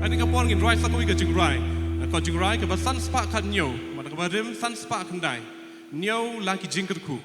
Ani ka por ngin rai sakui ka jingrai. Ko jingrai ka basan spa kan nyo. Mana ka barim san spa kan dai. Nyo laki jingkerku.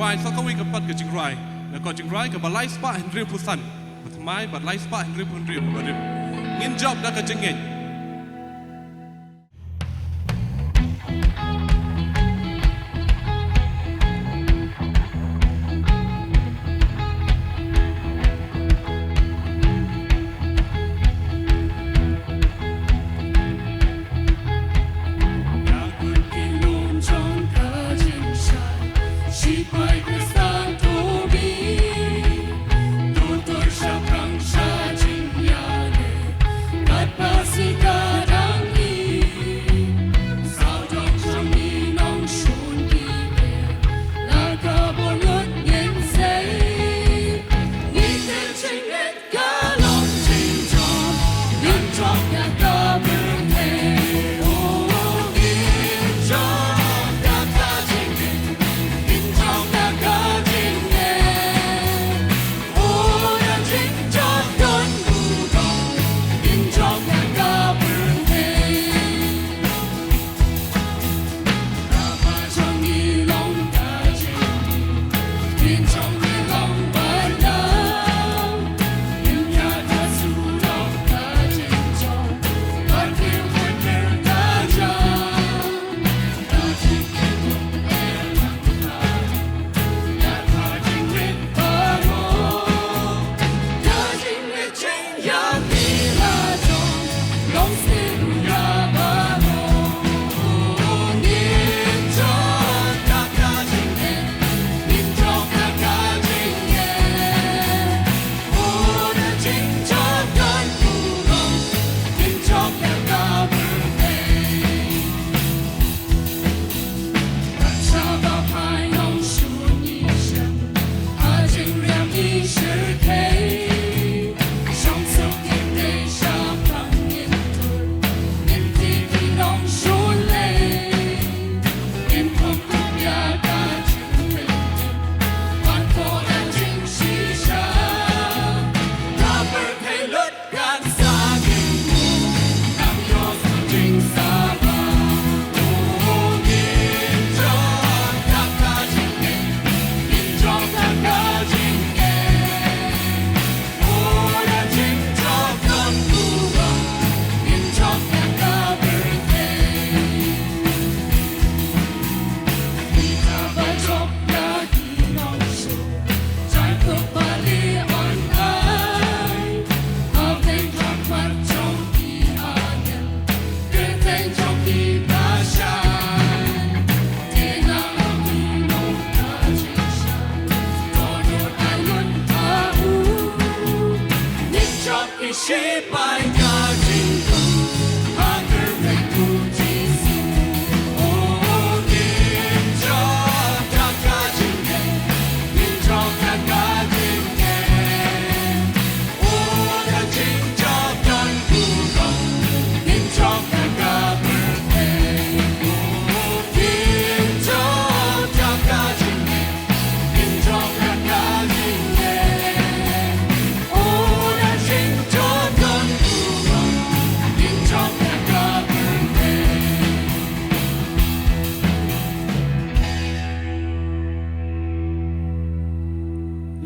Rai sakawin kapat ke jingrai, na ko jingrai ke balai spa Henry Pusan, bertemai balai spa Henry berim. Ngin job dah ke jengit. See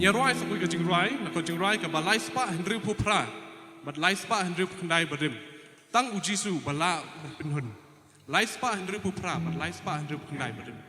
nhàร้อยสักวีกับจึงร้อยแล้วก็จึงร้อยกับบาไลสปะเห็นริวผู้พระบัดไลสปะเห็นริวคนใดบัดริมตั้งอุจิสูบาลาเป็นหุ่นไลสปะเห็นริวผู้พระบัดไลสปะเห็นริวคนใดบัดริม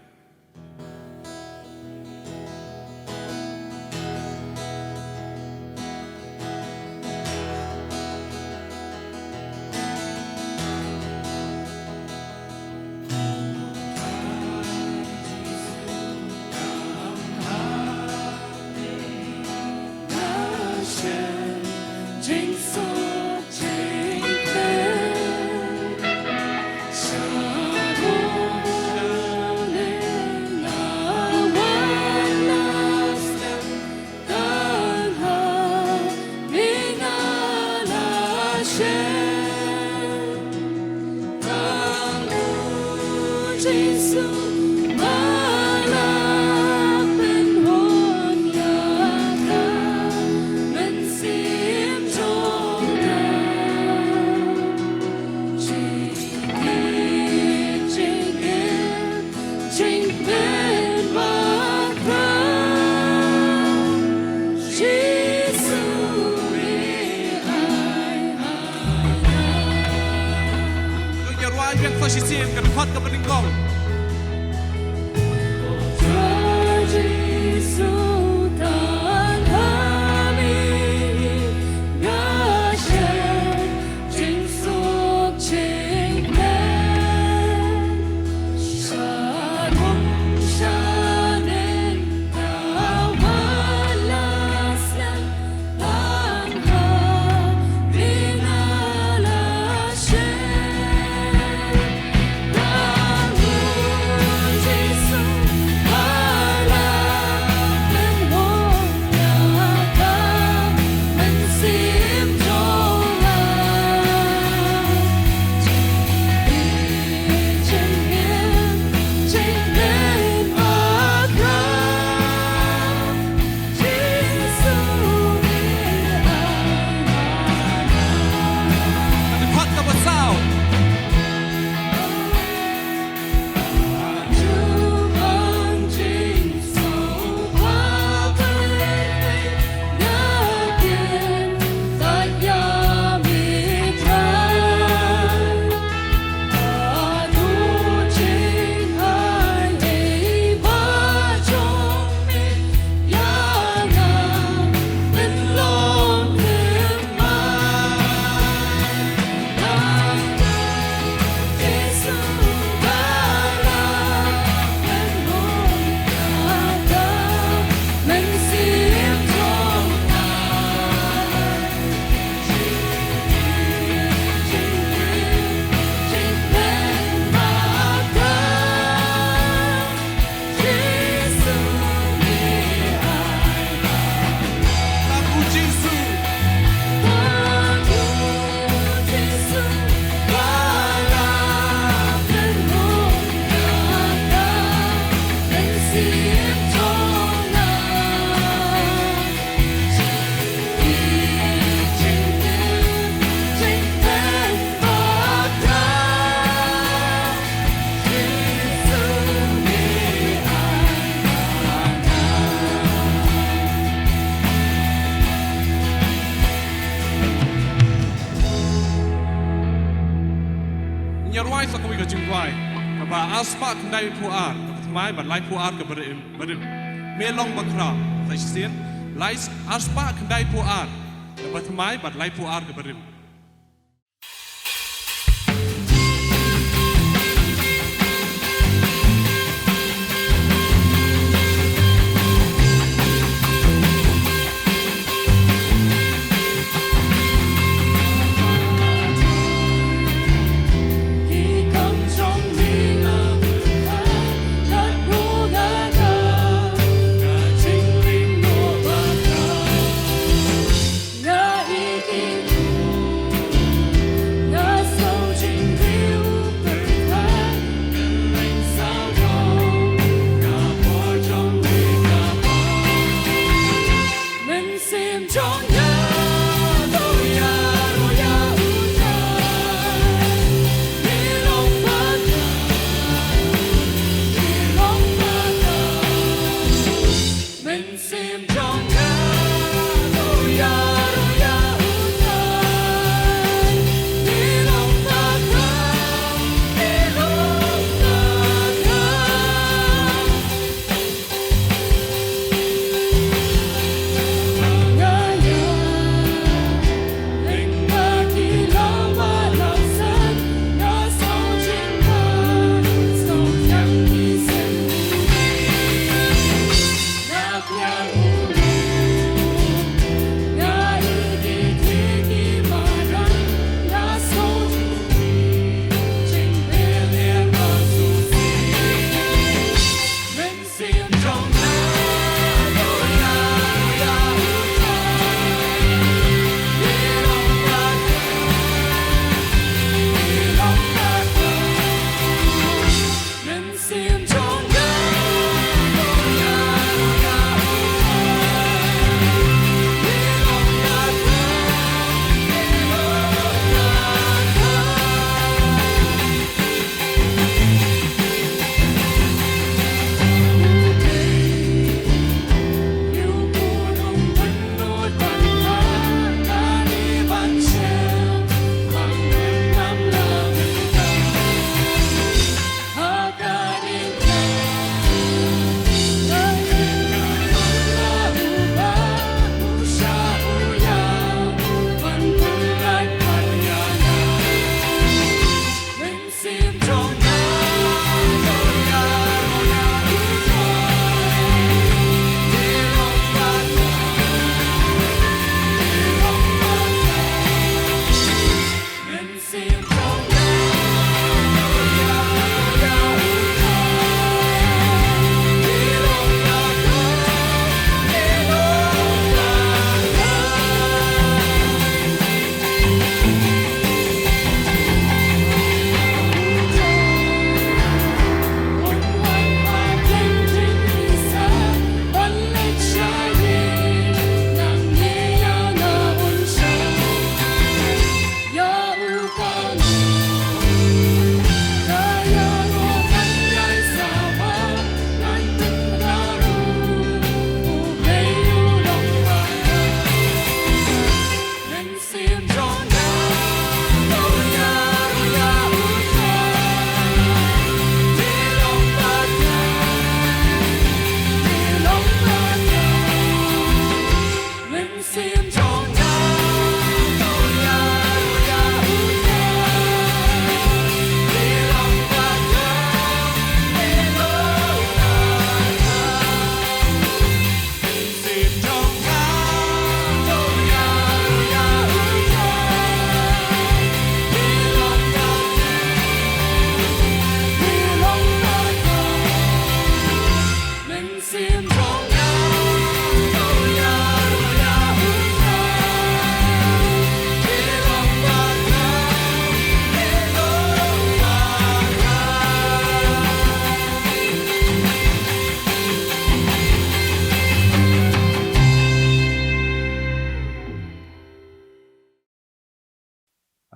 ก็ชิเซียนกันพัดกับมันกองอย่าร้อยสักวีกับจึงร้อยกับว่าอัลสปาคนใดผู้อาร์ทำไมบัดไลผู้อาร์กับบริมเมลองบังคราใส่เสียนไลส์อัลสปาคนใดผู้อาร์กับทำไมบัดไลผู้อาร์กับบริม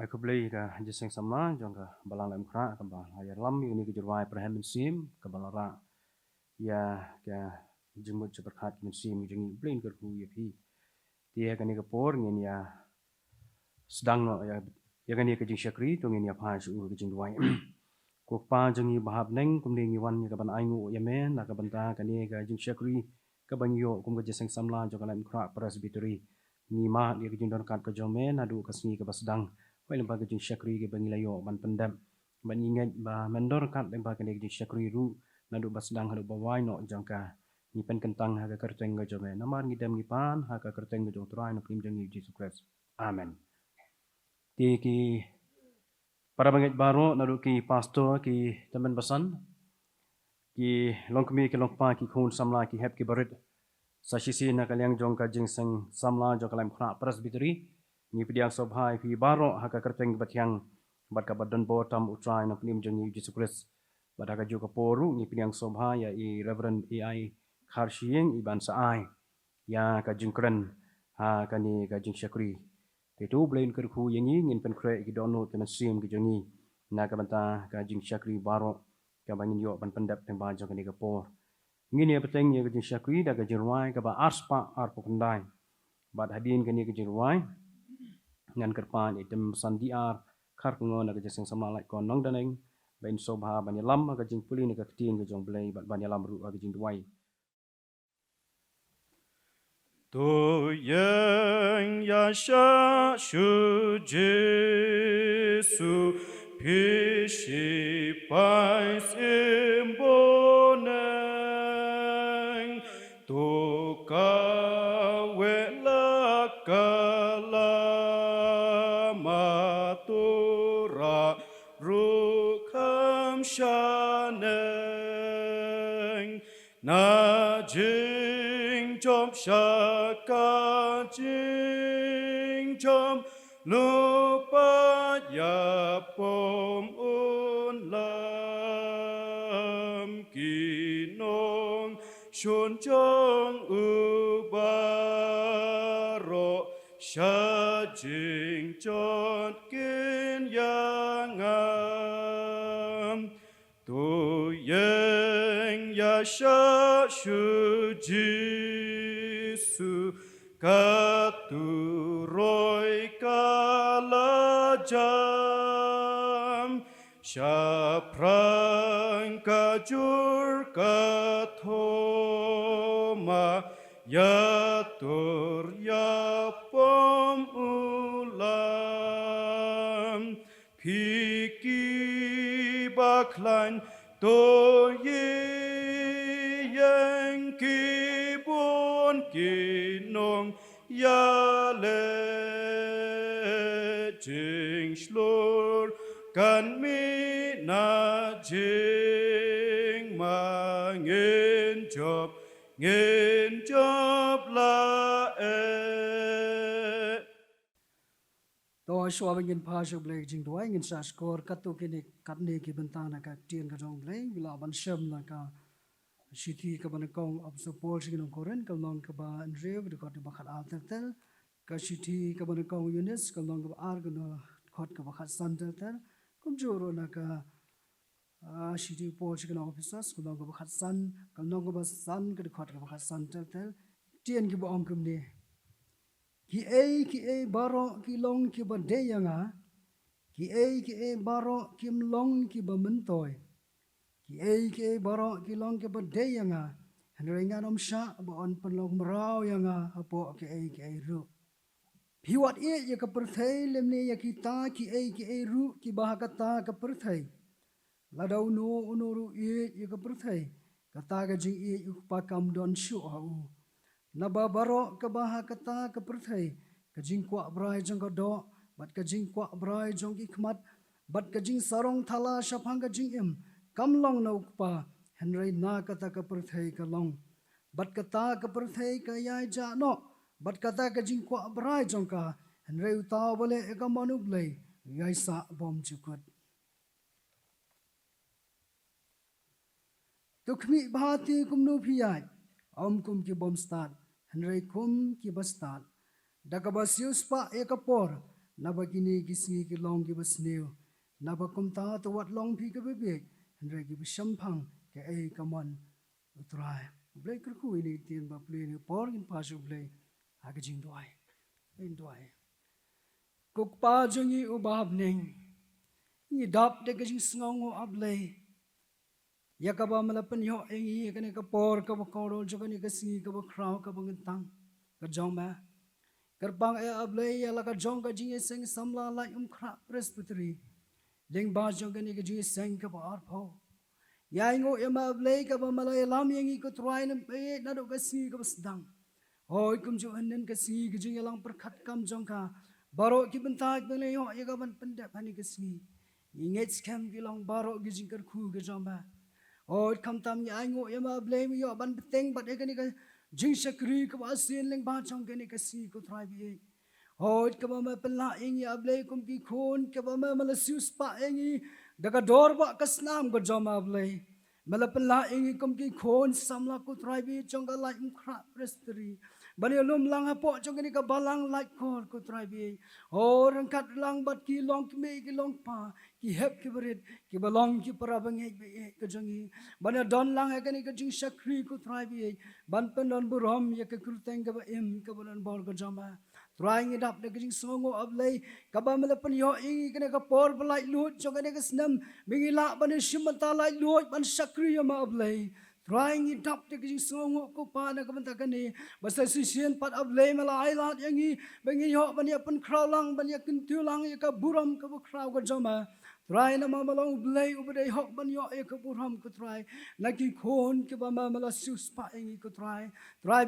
ai ko blei ka jeseng sama jong ka balang lam kra ka ba ya lam ini ke jurwai perhem sim ka balara ya ka jumut seperkat min sim jeng blin ke hu ya pi dia kan ke por ngin ya sedang no ya kan ke jing syakri to ngin ya pa su ke jing duai ko pa jeng i bahap neng kum ding wan ka ban ai ngu ya men na ka banta kan ka jing syakri ka ban yo kum ke jeseng samla jong ka lam kra presbytery ni ma dia ke jing don kat ka jomen adu ka sni ka basdang Wai lembaga jing syakri ke bangilayo ban pendam ban ingat ba mendor kat lembaga ke jing syakri ru nadu basdang hadu bawai no jangka ni pen kentang ha ka kerteng ga jome namar ngidam ni pan ha ka kerteng ga jong trai no kim jang Jesus Christ amen ti ki para banget baro nadu ki pastor ki teman basan ki longkmi ki longpa ki khun samla ki hep ki barit sasisi na kalyang jong ka jing seng samla jong kalam khna presbytery ni pidiang sobhai pi baro haka kerteng batyang bat ka badan botam utrai na pnim jong Jesus Christ bada ka juga poru ni pidiang sobhai ya i reverend AI Kharshieng iban saai ya ka jingkren ha kani ka jing syakri te tu blain kerku yangi ngin pen kre ki download ke sim ki jongi na ka banta ka jing syakri baro ka bangin yo pan pendap teng ba jong kani ka por ngin ya peteng ya ka jing syakri da ka jirwai ka ba arspa ar pokundai bad hadin kani ka jirwai ngan kerpan item sandi ar khar ngon na ka jaseng sama lai kon nong daneng bain sobha banyalam ka jing puli ni ka tin ka jong blai bad banyalam ru ka jing duai Tu yang ya sha shu Jesu pi shi pai sim boneng tu ka we la ka la ma tu ra ru kham shaneng na jing chom shaka jing chom lupa ya pom un lam ki nong shun chong u ba ro sha jing chon kin yang am tu yang ya sha shu Jesu ka tu roi ka la jam sha prang ka jur ka thoma ya tur ya pom ulam piki baklan to ye yang ki bon ki nong ya le jing shlor kan mi na jing ma ngin job la to shwa ngin pha shu blai jing doi ngin sa score kat to kini kat ne ki bantana ka tien ka jong blai bila ban sham na ka Shiti ka ban kong of support sigin koren kal non ka ba andre de kot ba khat al tel tel ka shiti ka ban kong Eunice kal non ka ba ar ka no khot ka ba khat san tel tel kum joro na ka shiti po sigin officers kal non ka ba khat san kal non ka ba san ka de khot ka ba khat san tel tel tien ki ba om kum ne ki e baro ki long ki ba de yanga ki e baro kim long ki ba mentoy ki baro ki long ke bade yanga henrenga nom sha ba on penlong merau yanga apo ki ru piwat ye ka perthai lemne ya kita ki ru ki bahakata ka perthai ladau no unuru ye ka perthai kata ga jing ye pa kam don shu au na ba baro ka bahakata ka perthai ka jing kwa brai jong ka do bat ka jing kwa brai jong ki khmat bat ka jing sarong thala shapang ka jing im kam long na ukpa henry na kata ka perthai ka long bat kata ka perthai ka yai ja no bat kata ka jing kwa brai jong ka henry utaw bole e ka manuk lei yai sa bom chukut tukmi bhati kum nu phiyai om kum ki bom start henry kum ki bastat dakabasius pa e ka por nabakini kisi ki long ki basneu nabakum ta to wat long phi ka bebek Henry ki bishampang ke kamon utrai blai kerku ini tien ba play ni por in pasu blai agajing doai in doai kuk pa jongi ubab ning ni dap de gajing sngongo ablai yakaba malapan yo engi kane ka por ka ba koro jogani ka si ka ba kraw ka ba ngintang ka jong ma kerbang ablai ya la ka jong ka jing seng samla la khra presbytery Ding ba jong ni ke ji seng ka ba arpho. Ya ngo ema blai ka ba malay lam yang ikut ruai nam pe na do ka si ka basdang. Hoi kum jo anen ka si ke ji lang perkhat kam jong ka. Baro ki bentak bele yo ya ka ban pendap hani ka si. Inget scam ki long baro ki ji kar khu ka jong ba. Hoi kam tam ya ngo ema blai mi yo ban beteng bat e ka ni ka jing sakri ka ba sin leng ba jong ka ni ka si ko try bi. Hoi kabama pela ingi ablay kum ki khon kabama malasius pa ingi daga dor ba kasnam ko joma ablay malapela ingi kum ki khon samla ko try bi chonga la imkhra prestri Bani lum lang apo jong ni ka balang like kor ko try bi. Oh rangkat lang bat ki long ki me ki long pa ki hep ki berit ki balong ki para bangi bi ka jongi. Bani don lang ha ni ka jing shakri ko try bi. Ban pen don burom ya ka kruteng ka ba im ka balan bol ka jama. Trying it up the getting songo of lay kabamalapan yo ingi kena ka por balai lut jong kena ka snam bingila ban shimata lai lut ban shakri ma of lay. Trying it up the getting songo ko pa na kabanta kani basta sisien pat of lay mala ailat yangi bengi yo ban ya pan kraulang ban ya kintulang ya ka buram ka bu krau ka jama. Try na mamalong blay ubay hok ban yo e ka buram ko try naki kon ke ba mamala sus pa ingi ko try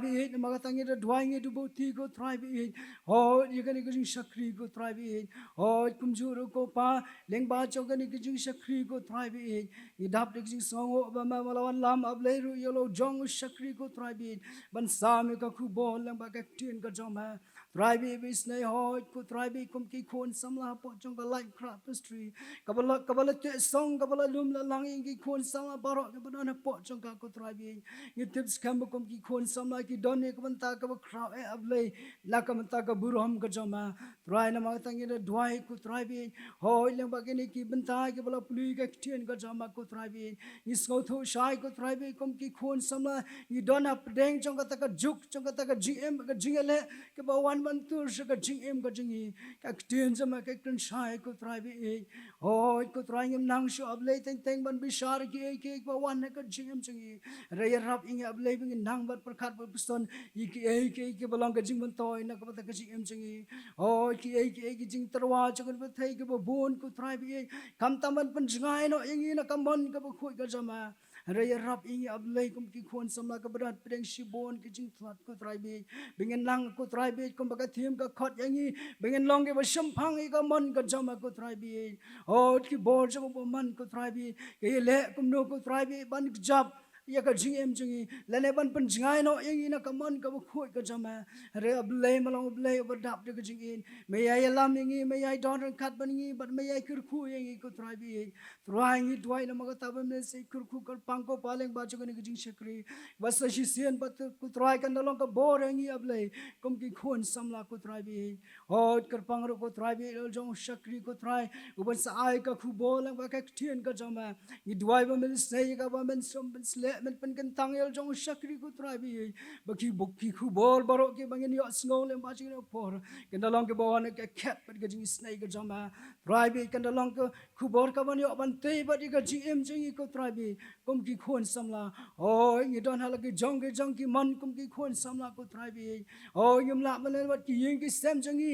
bi it na magatangi da dwang it buti ko try bi it oh you can get shakri ko try bi it oh kumjuro ko pa leng ba chok kan get shakri ko try bi it ni dap de song ba mamala wan lam ab lay ru yolo jong shakri ko try bi it ban sam ka khu bol lang ba ka tin ka joma try bi snay ho ko try bi kum ki kon samla po chong ka like tapestry kabala te song kabala lum la lang ingi kon sama barok ke banana po chong ka ko try bi ni tips kam kum ki kon sama ki don ne kam ta ka khraw e ablay la kam ta ka burom ka joma try na ma tangi da dwai ko try bi ho leng ba ke ni ki banta ke bala puli ka tien ka joma ko try bi ni sko tho shai ko try bi kum ki kon sama ni don up deng chong ka ta ka juk chong ka ta ka gm ka jingale ke ba wan man tur ka gm ka jingi ka tien jama ka tun shai ko try bi oh ko try ngim nang sho ablay teng teng ban bishar ki ba wan ka gm jingi re rap ingi ablay bing nang bat perkhat ba piston ki balong ka jing ban toy na ka ta ka gm jingi oh ki jing terwa chong ba thai ka ba bon ko try bi kam taman pan jingai no ingi na kamon ka ba khoi ka jama Raya rap ingi ablay kum ki khon samla ka berat pedeng shibon ki jing thlat ko try bi bingen lang ko try bi kum ba thim ka khot yangi bingen long ke ba shampang i ka mon ka jama ko try bi oh ki bor jama bo man ko try bi ke le kum no ko try bi ban jab ya ka jing em jingi lene ban pan jingai no yangi na kamon ka khoi ka jama re ablay malong ablay over dap de ka jing in me ya lam yangi me ya don kat ban ngi but me ya kir khu yangi ko try bi trying it why na maga tabam ne se kir khu kar pangko paleng ba jong ni jing shakri bas shi sien bat ku try kan dalong ka bor yangi ablay kum ki khon samla ko try bi hot kar pang ro ko try bi jong shakri ko try uban sa ai ka khu bol ba ka tien ka jama ni dwai ba men se ka ba men som ben sle men pen kan tangel jong shakri ko try bi baki bukki khu bol baro ke bangin yo snow le ba jing por kan dalong ke bawan ke cat pat ka jing snake ka jama try bi kan dalong ke khu bor ka ban yo ban te ba di ka gm jing ko try bi kum ki khon samla oh ni don hala ke jong ki man kum ki khon samla ko try bi oh yum la man wat ki ying ki sem jing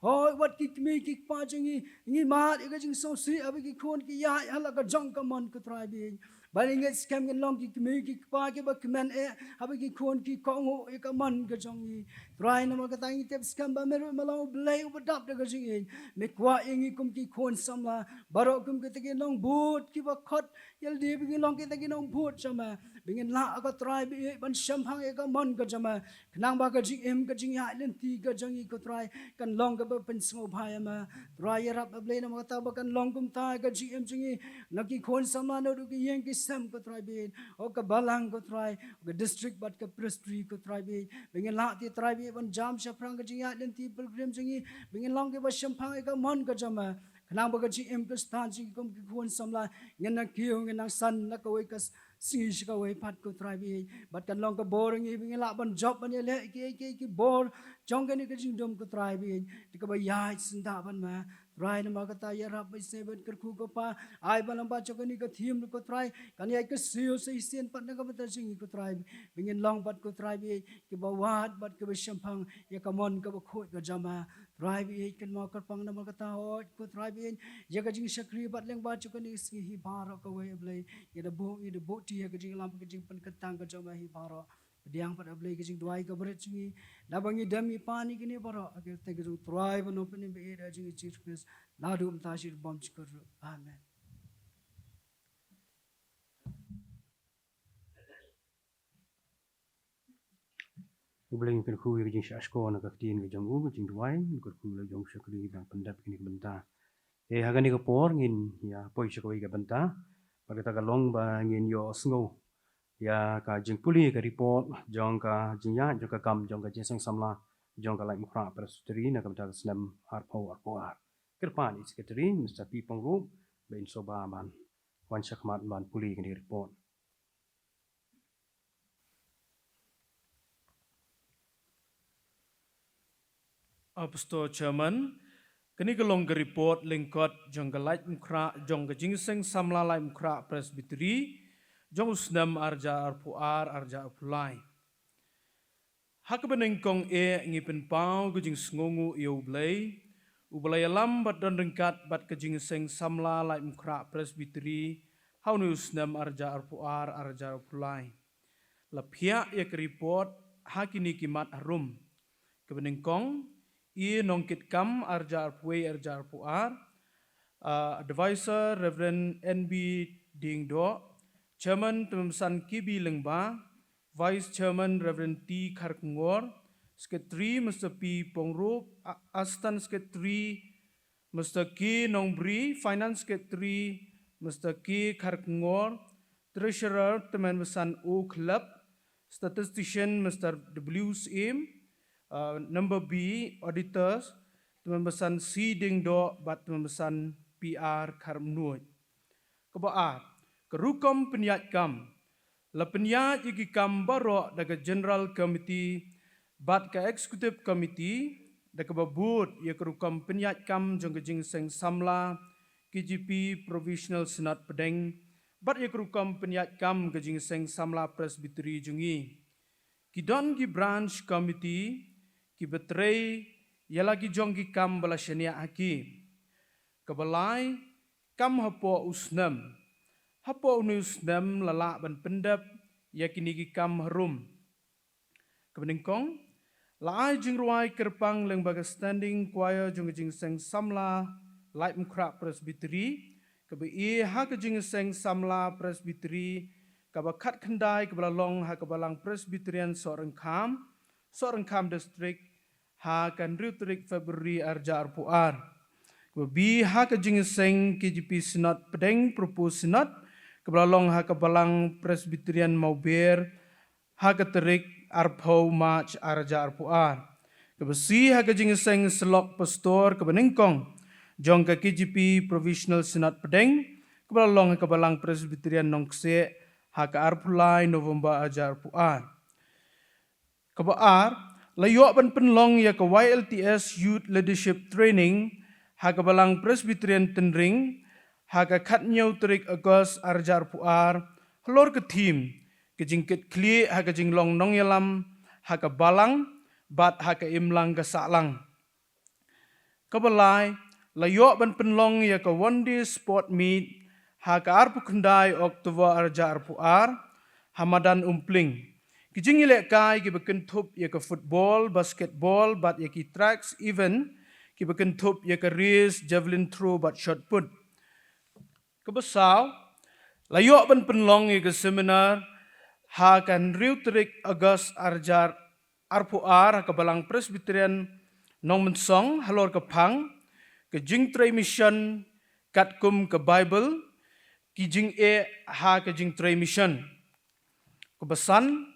oh wat ki me ki pa jing ni ma e ka jing so si abi ki khon ki ya hala ka jong ka man ko try bi Baling it scam gen long ki me ki pa ki ba kmen e abi ki khon ki kong e ka man ka jong ni try na ma ka tang tep scam ba mer malong blay over dap de ka jing me kwa ingi kum ki khon samla baro kum ki te long boot ki ba khot yel de bi long ki te long boot chama bingin la ka try bi ban sham hang e ka man ka jama nang ba ka jing em ka jing ya len ti ka jong i ko try kan long ka ba pen smo bhai ma try rap blay na ma ta ba kan long kum ta ka jing em jing na ki khon samla no ki yeng ki sam ko try bi o ka balang ko try ka district bat ka prestry ko try bi bingin la ti try bi ban jam sha prang ka jing ya len ti pilgrim jing bingin long ke ba sham phang e ka man ka jama kanang ba ka jing em ka stan jing kum ki khon samla ngen na kiu ngen na san na ka we ka si ka we pat ko try bi bat kan long ka boring i bingin la ban job ban le ki bor jong ka ni ka jing dom ko try bi ti ka ba ya sin da ban ma try na ma ka ta ya rap ba se ban kar khu ko pa ai ban ba chok ni ka thim ko try kan ya ka siu se sien pat na ka ba ta jing ko try bingin long bat ko try bi ki ba wat bat ka ba shampang ya ka mon ka ba khoi ka jama try bi kan ma kar pang na ma ka ta ho ko try bi ya ka jing shakri bat leng ba chok ni si hi bar ka we blai ya da bo ti ya ka jing lam ka jing pan ka tang ka jama hi bar diang pada blai ke jing duai ka berat jingi labangi dami pani kini bara agar te ke try ban open be era jing chief chris ladum tashir bom chikor amen Ubling kan khu ke jing shasko na ka tin ke jong u jing duai ko khu la jong shakri bang pandap kini benta e hagani ka por ngin ya poi shakoi ka benta pada ta ka long ba ngin yo sngo ya ka jing puli ka report jong ka jing ya jong ka kam jong ka jeseng samla jong ka lai mukra presbytery na kam ta snam ar kirpan is secretary Mr. P Pongru ben soba man wan shakmat man puli ka report Apostol Chairman, kini kelong ke report lingkot jong ke light mukra jong ke jingseng samla light mukra presbytery jong usnam arja arpuar arja arpulai. Hak benengkong ngipin pau ke jing sngongu iu blay ublay alam bat don ringkat bat ke jingseng samla light mukra presbytery hau nu usnam arja arpuar arja arpulai. Lapia ya ke report hakini kimat harum ke benengkong nongkit kam arja arpue arja arpuar advisor Reverend NB Dingdo, Chairman Tumsan Kibi Lengba, Vice Chairman Reverend T Kharkngor, Secretary Mr. P Pongrup, Assistant Secretary Mr. K Nongbri, Finance Secretary Mr. K Kharkngor, Treasurer Teman O Club, Statistician Mr. W Sim, number B, auditors, teman-teman C Dingdo, bat teman-teman PR Karmnuit. Kebaat, kerukom penyat kam, la penyat yagi kam baro daga General Committee, bat ke Executive Committee, daga babut ya kerukom penyat kam jong kejing seng samla, KGP Provisional Senat Pedeng, bat ya kerukom penyat kam kejing seng samla Presbytery jungi. Kidon ki branch committee, ki betrei ya lagi jong ki kam bala syania aki kebalai kam hapo usnam lala ban pendap ya kini ki kam harum kebeningkong laai jing ruai kerpang lembaga standing choir jong jing seng samla light mkra presbytery kebe ha ke jing seng samla presbytery kaba khat khandai kebala long ha kebalang presbyterian sorang kam district ha kan rutrik Februari arja arpuar. Kebi ha ke jingseng KGP Senat Pedeng propose Senat kebalalong ha kebalang Presbyterian Mauber ha ke terik arpau March arja arpuar. Kebesi ha ke jingseng selok pastor kebenengkong jong ke KGP Provisional Senat Pedeng kebalalong ha kebalang Presbyterian Nongse ha ke arpulai November arja arpuar. Kebaar layok ban penlong ya ke YLTS Youth Leadership Training ha ke balang Presbyterian Tenring ha ke khatnyau terik Agos arjar puar halor ke tim ke jingkit kli ha ke jinglong nong yalam ha ke balang bat ha ke imlang ke salang kebalai layok ban penlong ya ke one day sport meet ha ke arpu kendai Oktober arjar puar Hamadan Umpling Kijing ilek kai ki bekentup ya ke football, basketball, bat ya ki tracks event, ki bekentup ya ke race, javelin throw, bat shot put. Kebesau, layok ban penlong ya ke seminar, ha kan riutrik Agos arjar arpuar, ha ke balang Presbyterian nong mensong, halor ke pang, ke jing tray mission, katkum ke Bible, ki jing ha ke jing tray mission. Kebesan,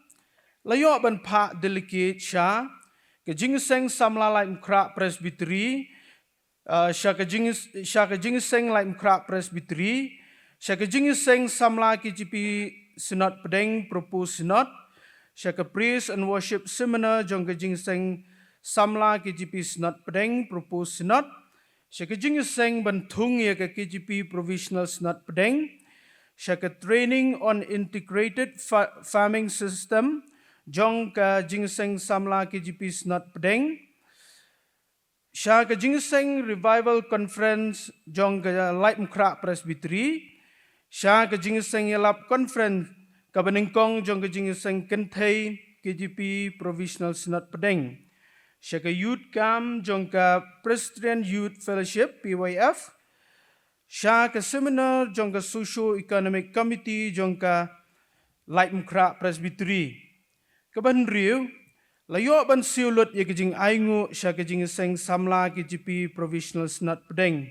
layok ban pak delegate sya ke jingseng samla lai mkra presbytery sya ke jingseng lai mkra presbytery sya ke jingseng samla KGP Senat Pedeng propose Senat sya ke praise and worship seminar jong ke jingseng samla KGP Senat Pedeng propose Senat sya ke jingseng ban thung ya ke KGP Provisional Senat Pedeng sya ke training on integrated farming system jong ka jingseng samla KGP Senat Pedeng sya ka jingseng revival conference jong ka light mkra presbytery sya ka jingseng yalap conference ka benengkong jong ka jingseng kenthai KGP Provisional Senat Pedeng sya ka youth camp jong ka Presbyterian Youth Fellowship PYF sya ka seminar jong ka socio economic committee jong ka light mkra presbytery Keban riu, layok ban siulut ya kejing aingu sya kejing seng samla KGP Provisional Senat Pedeng.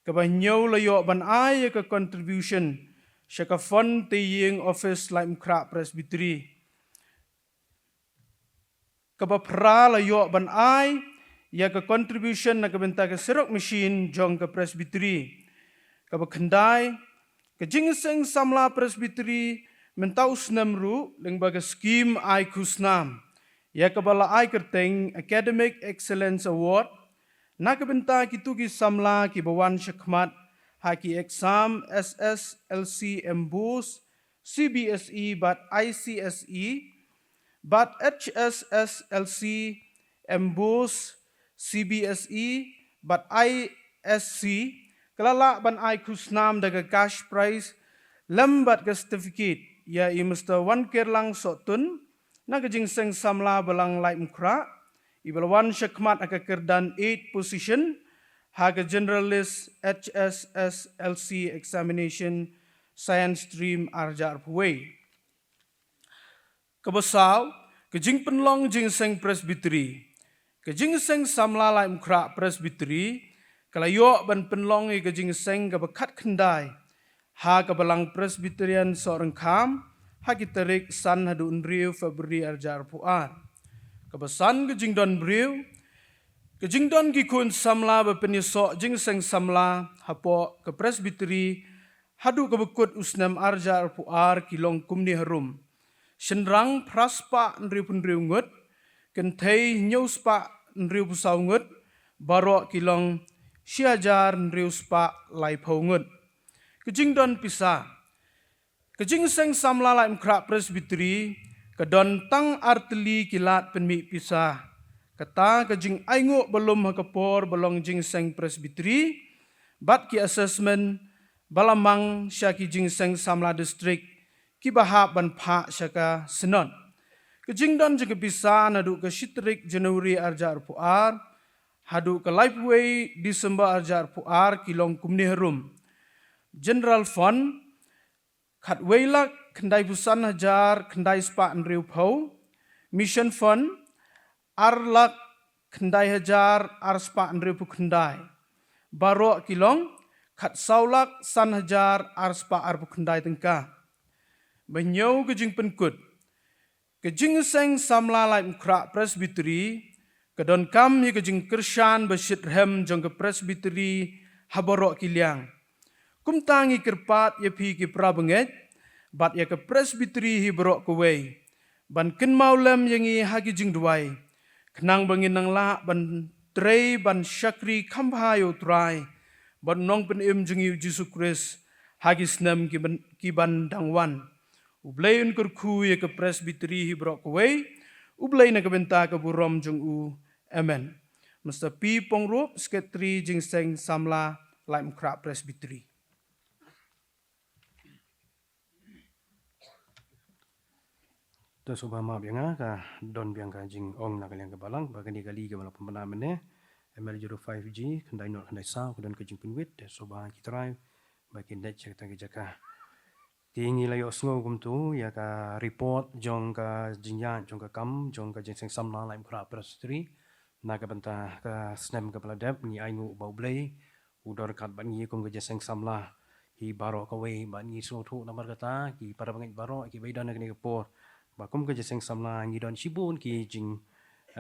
Keban nyau layok ban ai ya ke contribution Syaka fund tiying office lai mkra presbytery. Kaba pra la yo ban ai ya ka contribution na kabenta ka serok machine jong ka presbytery. Kaba kendai ka jingseng samla presbytery mentau snam ru lengba ka scheme ai kusnam. Ya kabala ai kerteng Academic Excellence Award na kabenta kitu ki samla ki bawan syakmat haki exam SSLC Embus CBSE but ICSE but HSSLC Embus CBSE but ISC kelala ban ai kusnam daga cash prize lambat ka certificate ya i Mr. Wan Kerlang Sotun na kajing seng samla balang lai mukra ibalawan syakmat aka kerdan 8 position haga generalist HSSLC examination science stream arjar puwe. Kebasaw, kajing penlong jing seng presbytery. Kajing seng samla lai mukra presbytery, kalayo ban penlong i kajing seng kabakat kendai. Ha kabalang presbyterian seorang kam, ha kitarik san hadu unriu Februari arjar puan. Kebasan kajing don briu, kajing don kikun samla berpenisok jing seng samla hapo ke presbytery hadu kebekut usnam arjar puar kilong kumni harum. Senrang praspa nriu punriu ngut, kentai nyuspa nriu pusau ngut, barok kilong siajar nriu spa lai pau ngut. Kajing don pisah. Kajing seng samla lai mkra presbytery, kedon tang arteli kilat penmi pisah. Kata kajing aingu belum hakapor belong jing seng presbytery, bat ki assessment balamang syaki jing seng samla district ki bahap ban pak syaka senon. Kajing don juga pisah nadu ke Syitrik Januari arjar puar, hadu ke Lifeway Disember arjar puar kilong kumni harum. General Fund kat wailak kendai busan hajar kendai spa nriu pau. Mission Fund arlak kendai hajar arspa nriu pu kendai. Barok kilong kat saulak san hajar arspa arpu kendai tengka. Benyau kejing penkut. Kejing seng samla lai mkra presbytery. Kedon kam ye kejing kershan besit hem jong ke presbytery haborok kiliang. Kumtangi kerpat ye pi ki prabenget. Bat ye ke presbytery hi borok kuwei. Ban ken maulem yengi hagi jing duai. Kenang bangin nang la ban trei ban syakri kampayo trai. Ban nong pen im jengi Yesus Kristus hagi senam ki ban dangwan. Ublay un kurku ye ke presbytery hi borok kuwei. Ublay na kebenta ke burom jeng u. Amen. Mr. P. Pongrup, Sekretari jing seng samla lai mkra presbytery. Tu subah maaf yang ka don biang ka jing ong nak yang ke balang bagan kali ke balang pembenaran ne ML05G kendai not kendai sa kedan ke jing pinwit dan subah kita try bagi net cerita ke jaka tingi layo sngo kum tu ya ka report jong ka jingyan jong ka kam jong ka jing seng samla lai mkra presbytery nak ka benta ka snam ka peladap ni aingu bau blai udor kat ban ni kum ka jing seng samla hi baro ka wei ban ni so thu namar kata ki para bangai baro ki baidan nak ni ke por bakum ke jeseng samla ngi don sibun ki jing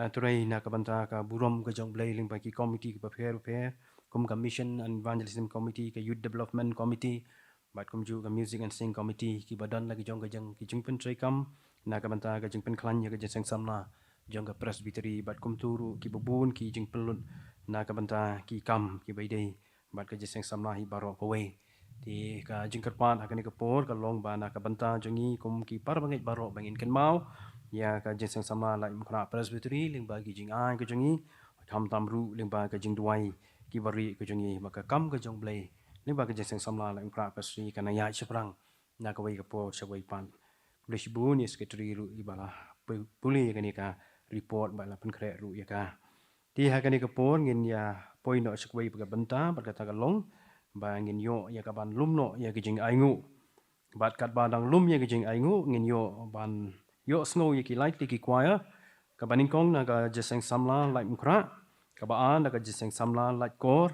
turai na ka banta ka burom ka jong blai ling ki committee ki prepare kum ka mission and evangelism committee ka youth development committee bat kum ju ka music and sing committee ki badan lagi jong ka jang ki jing pen trai kam na ka banta ka jing pen klan ya ka jeseng samla jong ka presbytery bat kum turu ki bubun ki jing pelun na ka banta ki kam ki baidai bat ka jeseng samla hi baro ko we di ka jing kerpan akan ikapor ka long bana ka banta jongi kum ki par bangit baro bangin ken mau ya ka jing sama la mkra presbytery ling bagi jing ai ka jongi tham tamru ling ba ka jing duai ki bari ka jongi maka kam ka jong blai ling ba ka jing sama la mkra presbytery kana ya seprang na ka wai ka por sewai pan polish bun is secretary ru ibala puli ka ni ka report ba la pen kre ru ya ka ti ha ka ni ka por ngin ya point no sekwai ka banta ba ka ta ka long bangin yo ya kaban lumno ya kijing aingu bat kat badang lum ya kijing aingu ngin yo ban yo snow ya ki light ki choir kabaning kong na ka jeseng samla light mkra kabaan na ka jeseng samla light kor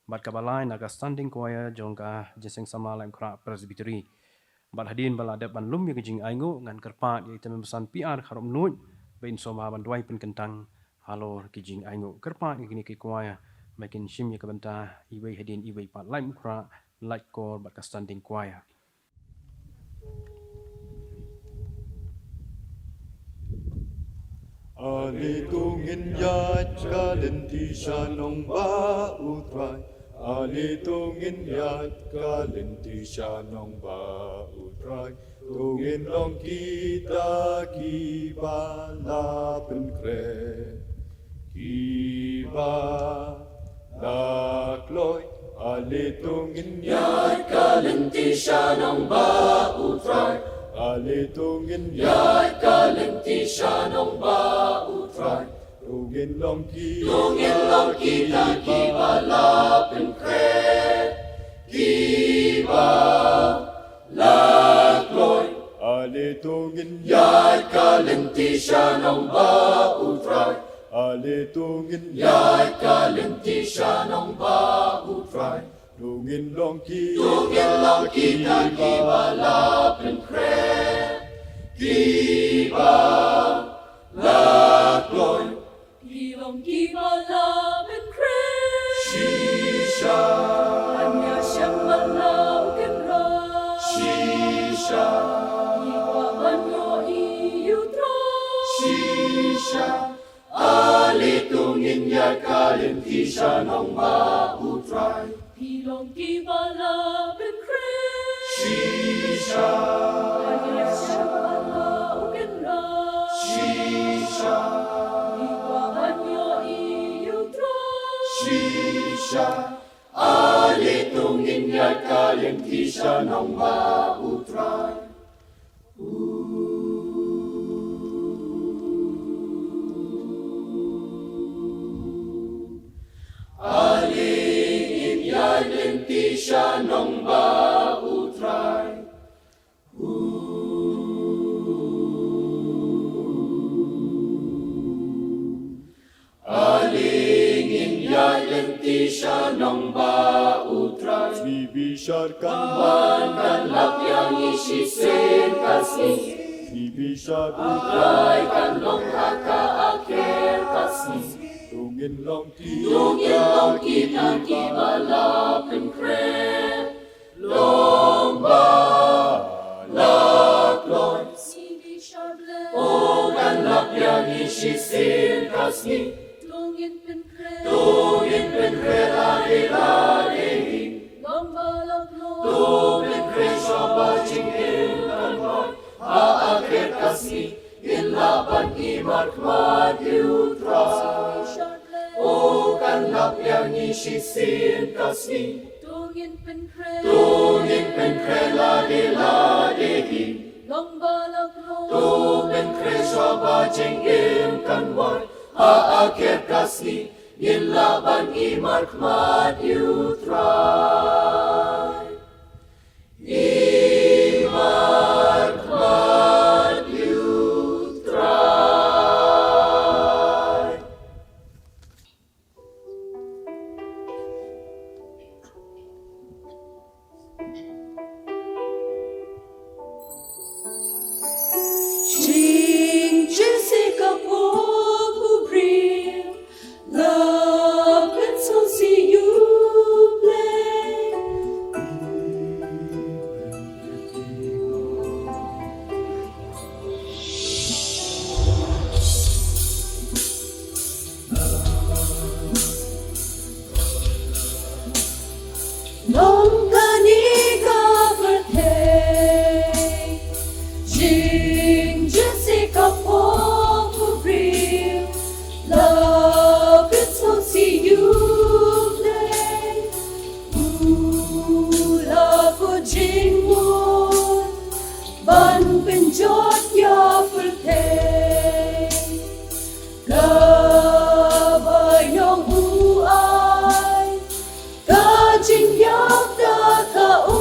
bat kabalai na ka standing choir jong ka jeseng samla light mkra presbytery บัดหดินบลาเดบันลุ่มยังจริงไอโง่งานกระปาที่จะมีสันปีอาร์ขารมนุษย์เป็นสมาบันด้วยเป็นกันตังฮัลโหลกิจริงไอโง่กระปาอย่างนี้กี่กว่าไม่กินชิมยังกับบันตาอีเวหดินอีเวปัดไล่มุขระไล่กอบัดกัสตันดิงกว่า Alitungin yat kalintisya ng bautray. Alitungin yat kalintisya ng bautray. Tungin long kita kibalapen kre. Kiba lakloy. Alitungin yat kalintisya ng bautray. Alitungin yat kalintisya ng bautray. Tungin long kita kibalapen kre. Kiba lakloy. Alitungin yat kalintisya ng bautray. Alitungin yat kalintisya ng bautray. Tungin long kita kibalapen kre. Kiba lakloy. Kilong kibalapen kre. Shisha. Anya siyang malaw kenra. Shisha. Iwa banyo iyutra. Shisha. Alitungin yat kalintisya ng bautray. Kilong kibalapen kre. Shisha. Anya siyang malaw kenra. Shisha. Iwa banyo iyutra. Shisha. Alitungin yat kalintisya ng bautray. Alingin yat kalintisya ng bautray. Alingin yat kalintisya ng bautray. Bibisarkan man kan lapyang isisen kasni. Bibisarkan kan long haka akhir kasni. Tungin long kita kibalapen kre. Long balakloy. Sidi syable. O kan lapyang isisen kasni. Tungin pen kre. Tungin pen kre lade-ladehi. Long balak lo. Tungin kre syabajing ilkanway. Aakir kasni. Inlaban imarkmad yutray. Syable. O kan lapyang isisin kasni. Tungin pen kre. Tungin pen kre lade-ladehi. Long balak lo. Tungin kre syabajing ilkanway. Aakir kasni. Inlaban imarkmad yutray. Imarkmad yutray. Jing Jessica Pobril, love and so see you play. Long Kanika birthday, Jing Jessica Pobril, love and so see you play. Ooh, love for Jing Moon, Ban Pinjot Ya birthday. Gabay ng buhay, kajing yak da kao.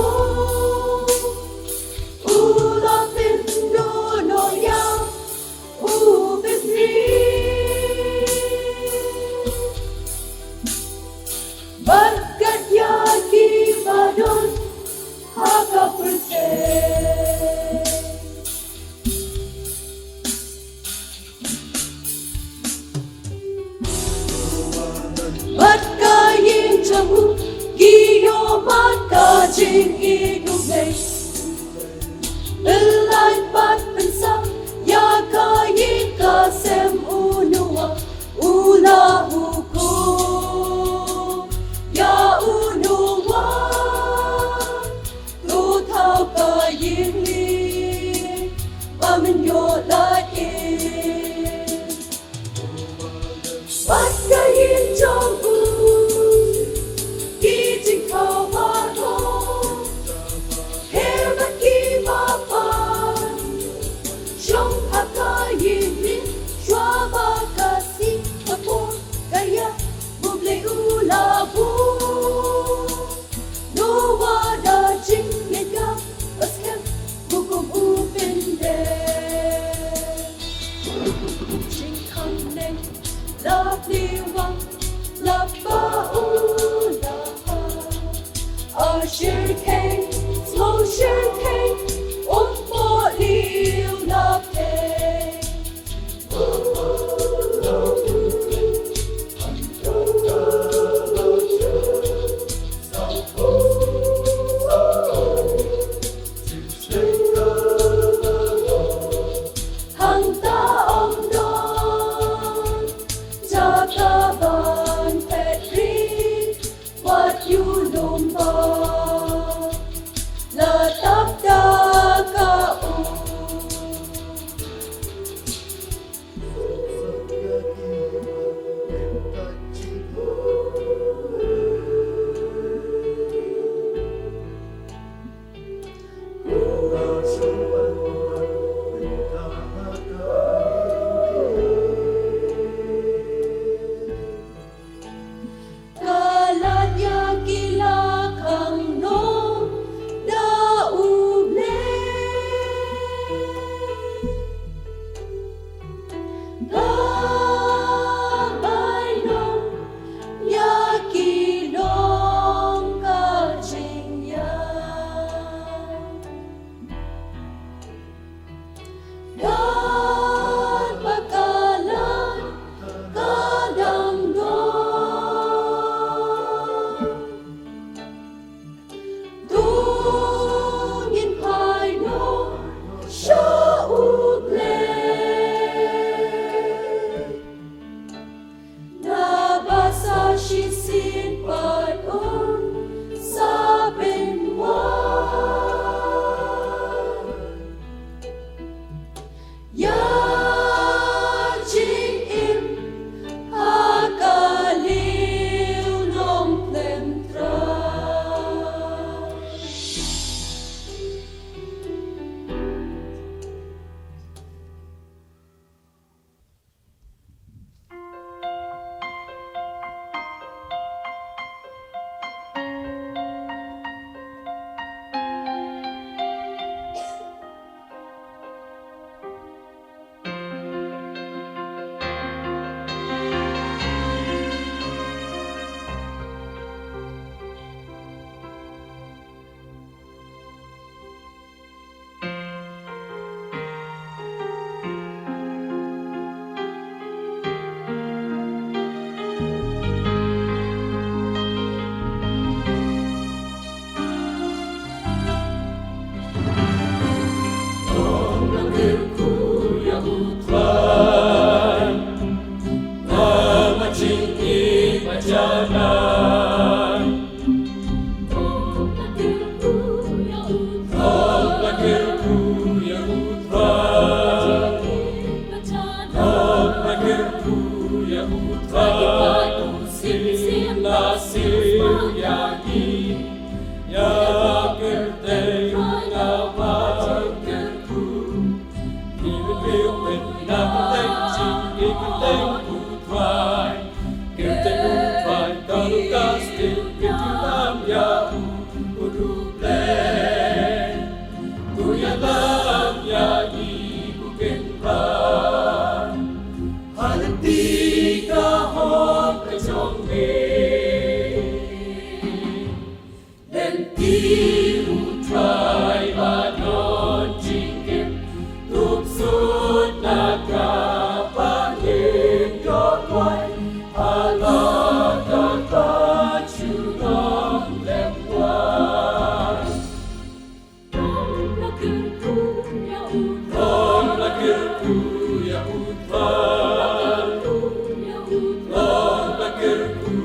Ulapin dono yang upit rin. Barkat yaki badon haka birthday. berjalan Oh lakirku ya putra Oh lakirku ya putra Sim nasib yagi Ya kerteng nawakerku Ibu nak kerteng cing kerteng putrai Kerteng putrai kalau kasih kerteng ya urupleng Tu ya lam ya ibu kenpan Hati kahom kejongme Ibu try banon jingkip Tup sud naga pangin yotwai Ala kata chunong lemwan Om lakirku ya utwan Om lakirku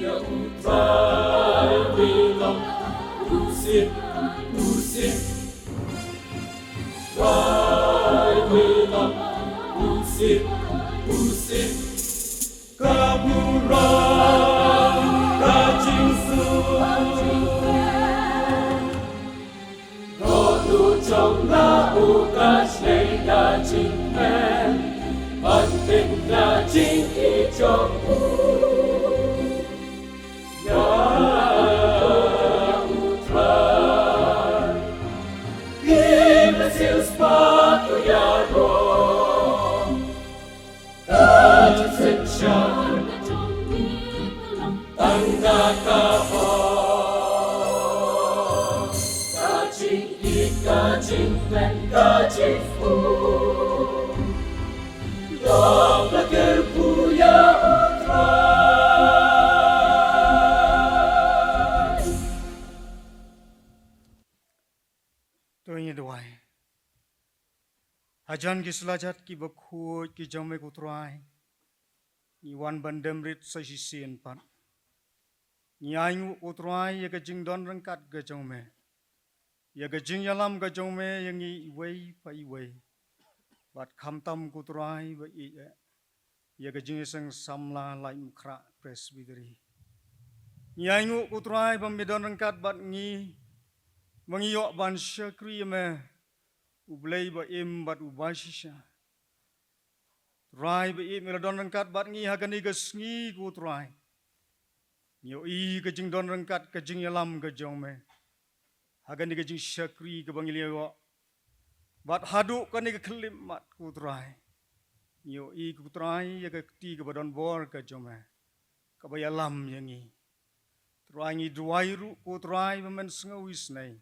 ya utwan Bilong Usip, Wai wilam, usip, kaburang, kajing Rodu trong na ukas nei kajing men, Banting kajing ijong Sepatu yaro Kajit senchan Tangga kahon Kajing ik, kajing fen, kajing fu Dom lakir puya utrai Tuanya doai. Ajan ki selajat ki bakhut ki jome kutrai. Ni wan bandem rit sa sisien pat. Ni ayu kutrai ya kajing don rengkat ga jome. Ya kajing yalam ga jome yang i iwei pa iwei. Bat khamtam kutrai ba i ya kajing sang samla laim kra presbytery. Ni ayu kutrai ba medon rengkat bat ngi mangiyok ban syakri me Ublay ba im bat ubashisha. Try ba im iladon rengkat bat ngi hagani gasngi ku try. Nyo i kajing don rengkat kajing yalam kajong me. Hagani kajing syakri ke bangiliyo. Bat haduk kani ke kelim mat ku try. Nyo i ku try ya kati ke badon bor kajong me. Kabayalam yangi. Try ngi duwairu ku try memen sengawis nai.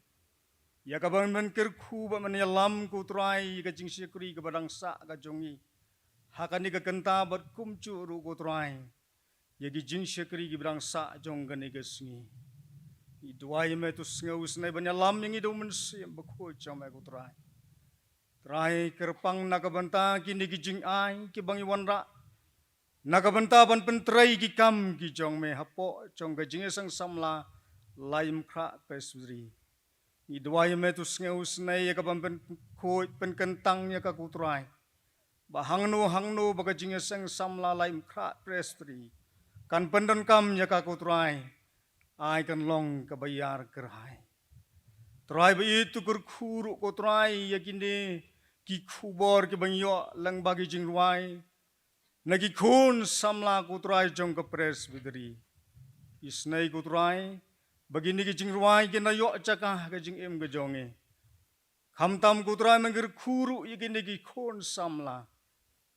Ya kaban men kerku ba men yalam ku trai ka jing syakri ka badang sa ka jongi hakani ka kenta bat kumcu ru ku trai ya gi jing syakri ki badang sa jong ka ni gasngi i duai me tu sngaus nai ban yalam yang i do men sim ba ku chom ku trai trai kerpang na ka banta ki ni ki jing ai ki bang iwan ra na ka banta ban pentrai ki kam ki jong me hapo jong ka jing sang samla laim kra pesuri I dua me tu sengaus nai ya kapan pen koi pen kentang ya kakutrai. Hangno baga jinga sang samla laim krat prestri. Kan pendan kam ya kakutrai. Ai kan long kabayar kerai. Trai ba itu kerkuru kutrai ya kini ki kubor ki bangyo lang bagi jing ruai. Nagi kun samla kutrai jong ke presbytery. Isnai kutrai. Begini kejing ruai kena yok cakah kejing em kejonge. Khamtam kutrai mengger kuru ikini ki kon samla.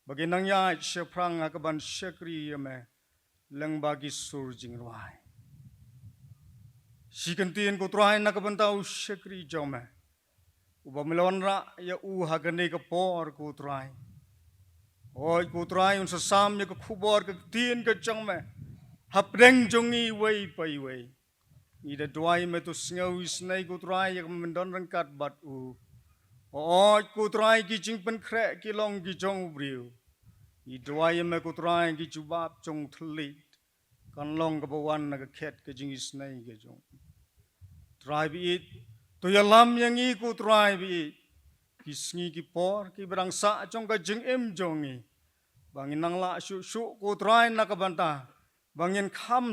Bagi nang ya seprang akaban syakri yame leng bagi surjing ruai. Si kentien kutrai nak bentau syakri jome. Uba melawan ra ya hagane ke por kutrai. Oi kutrai un sesam ya ke kubor ke tien ke jome. Hapdeng jongi wei pai wei. Ida duai metu sengawis nai kutrai yang mendon rengkat bat u. Oi kutrai ki jing pen krek ki long ki jong briu. I duai me kutrai ki jubab jong telit. kan long ka bawan na ka khet ka jingis nai ka jong try bi to ya lam yang i ku try bi kisngi ki por ki berang sa jong ka jing em jong i bangin nang la shu ku try na ka banta bangin kham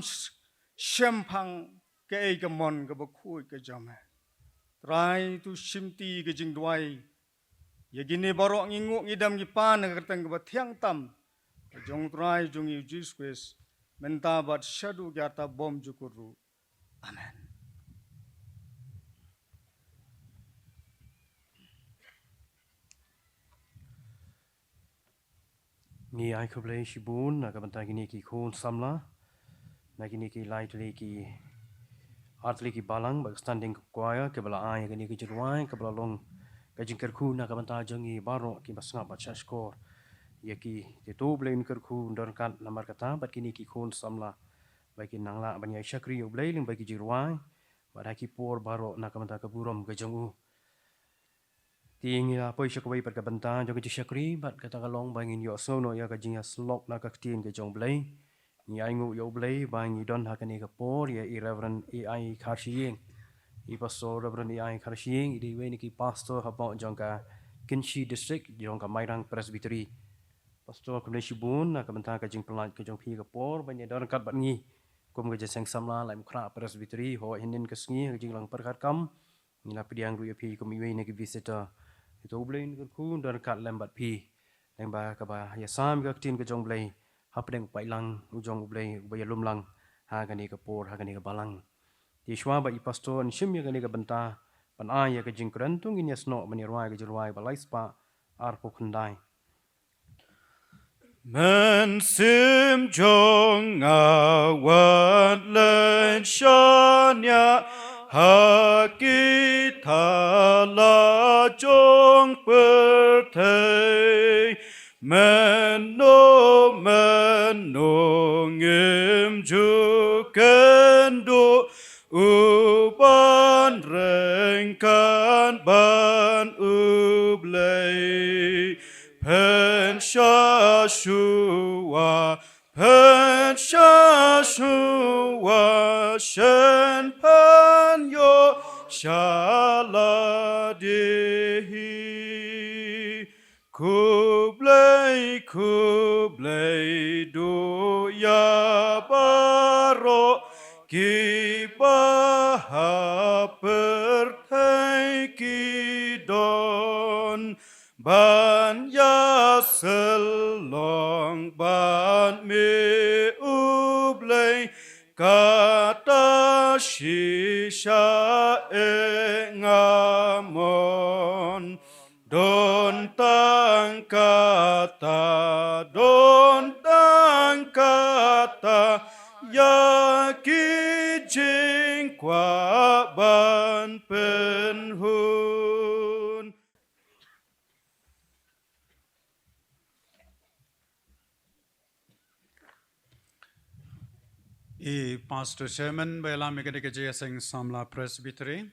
shempang ke ai ka mon ka ba khu ka jam try tu shimti ka jing dwai ya gini barok ngingu ngidam gi pan ka tang ka ba thiang tam jong try jong i Jesus Christ menta bat shadu gyata bom jukuru amen. Ni ai ko blei shibun na ka banta gini ki khon samla na gini ki light li ki artli ki balang ba standing choir ke bala ai gini ki jirwai ke bala long ka jingker khu na ka banta jangi baro ki basnga ba chashkor ye ki te to blei ker khu ndor kan namar kata bat gini ki khon samla ba ki nangla ban ya shakri yo blei ling ba ki jirwai ba ki por baro na ka banta ka burom ka jangu Tiing ya poi syakawai per kabanta jong ke syakri bat kata kalong bangin yo sono ya ka jinga slok na ka tin ke jong blai ni ai ngu yo blai bang don ha kani ka por ya irreverent ai kharshiying I pastor reverend ai kharshiying I we ni ki pastor ha ba jong ka Kinshi district jong ka Mairang Presbytery pastor ko shibun na kabanta ka jing pelat ke jong phi ka por ban ya don kat bat ngi kum ke jeseng samla lai mkhra Presbytery ho hinin ke sngi jing lang per khat kam ni la pidiang ru ya phi ko mi we ni ki visitor itu blai ni ku dan kat lembat pi lemba ka ba ya sam ka tin ka jong blai hapdeng pai lang ujong blai ba ya lum lang ha ka ni ka por ha ka ni ka balang ti shwa ba I pastor an shim ya ka ni ka banta pan a ya ka jing krantung in yasno mani rwai ka jirwai ba laispa ar po khandai Men sim jong a wat len shanya Hakitala jong pertei Meno ngim jukendo Uban rengkan ban ublei Pensha shua shen pan yo shaladihi kublai do ya baro ki baha pertai ki don ban ya selong ban me ublai kata shisha engamon don tang kata ya kijing kwa ban penhun Pastor Sherman bela megade ke jeseng samla presbytery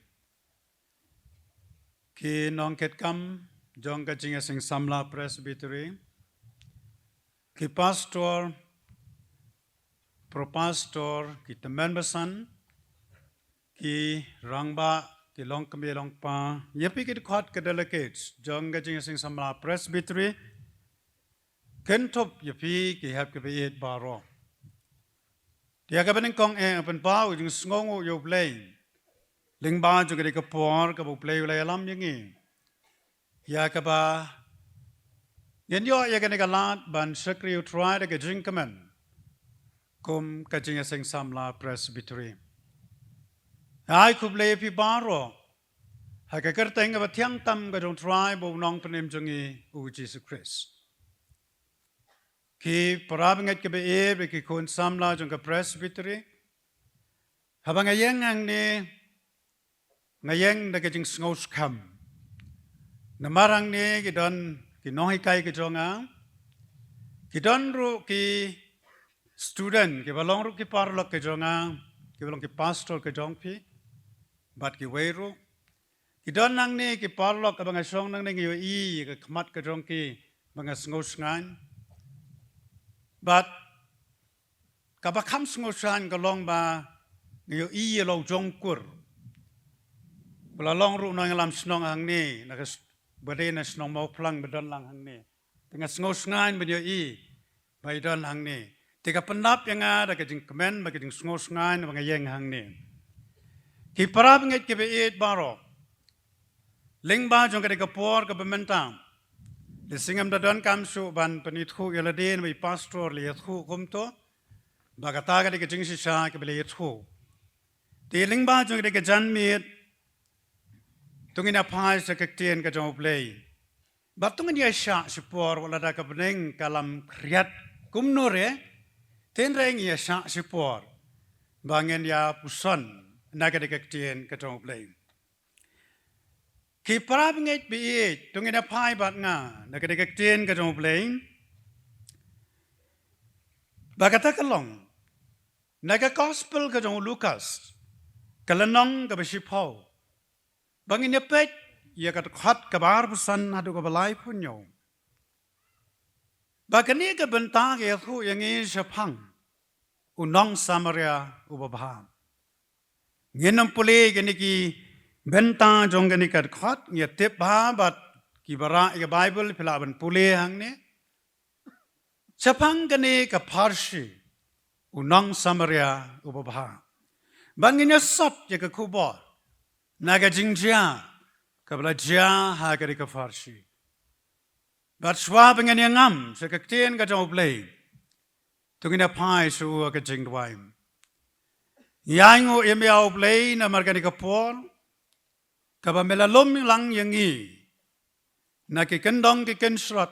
ki nongket kam jong ke jeseng samla presbytery ki pastor propastor ki temenbasan ki rangba ki long kembe long pa yepi ki khot ke delegates jong ke jeseng samla presbytery kentop yepi ki hab ke be baro Dia ka bening kong pen pau jing sngongo yo play. Ling ba jo ke por ka bu play la lam yangi. Ya ka ba yen yo ya ka ne ka lat ban sekri try de ke jing kamen. Kum ka jing sing samla presbytery. Ai ku play pi baro. Ha ka ker teng ba thiang tam ka jong try bo nong penem jongi u Jesus Christ. Ki parabingat ke be ki kun samla jong ka presbytery habang ngayeng ni ngayeng da ke jing ngos kham namarang ni ki don ki nohi kai ke jonga ki don ru ki student ki balong ru ki parlok ke jonga ki balong ki pastor ke jong pi bat ki weiru ki don nang ni ki parlok abang asong nang ni yo I ke khmat ke jong ki bang ngos ngan But กับคำสงสารก็ลองมาเงียวอีเราจงกุรเวลาลองรู้น้อยลำสนองหังนี้นะครับบริเวณสนองมาพลังบดอนลังหังนี้แต่งสงสารเป็นเยอีไปดอนหังนี้แต่กับปนับยังไงแต่ก็จึงคอมเมนต์มาก็จึงสงสารบางอย่างหังนี้ที่ปราบเงี้ยที่ไปเอ็ดบารอกลิงบ้าจงกระดิกปอร์กับเป็นตามเดี๋ยวสิ่งที่ดอนคำสูบันปนิทุกเอลเดนไปพาสตอร์เลียทุกคุมโตบากตากระดิกจึงสิชากับเลียทุกที่ลิงบ้าจงกระดิกจันมีดตรงนี้พายสกัดเตียนกับจงอุปเลยบัดตรงนี้ชาสิปอร์วลาดกับเร่งกลัมเครียดกุมโนเรเต็นเร่งยาชาสิปอร์บางเงินยาปุสันนักเด็กเตียนกับจงอุปเลยขีปราบเงี้ยปีตรงนี้พายบัดงานักเด็กเตียนกับจงอุปเลยบากตากลองนักกอสเปลกับจงลูคัสกลันนองกับชิพาวบางอย่างเป็ดอยากจะขัดกับบาร์บุษันหาดูกับลายพุ่นโยบางนี้ก็เป็นตาเกี่ยวกับอย่างนี้เฉพังอุนองสามารียอุบภาเงินน้ำปุเลกันนี่กีเป็นตาจงกันนี่กัดขัดเนี่ยเทปบาบัดกีบาระอีกไบเบิลพิลาเป็นปุเลหังนี้เฉพังกันนี่กับพาร์ชีอุนองสามารียอุบภาบางอย่างสัตย์อยากจะคูบอลนักจิงจ้ากับลาจ้าหากริกฟาร์ชีบัดสวาเป็นยังงามสกัดเตียนกับจงอุปเลยตุกินพายสู่กับจิงดวายยังงูเอ็มยาอุปเลยนะมาร์กันกปอลกับเมลาลมลังยังงี้นักกินดองกินสระ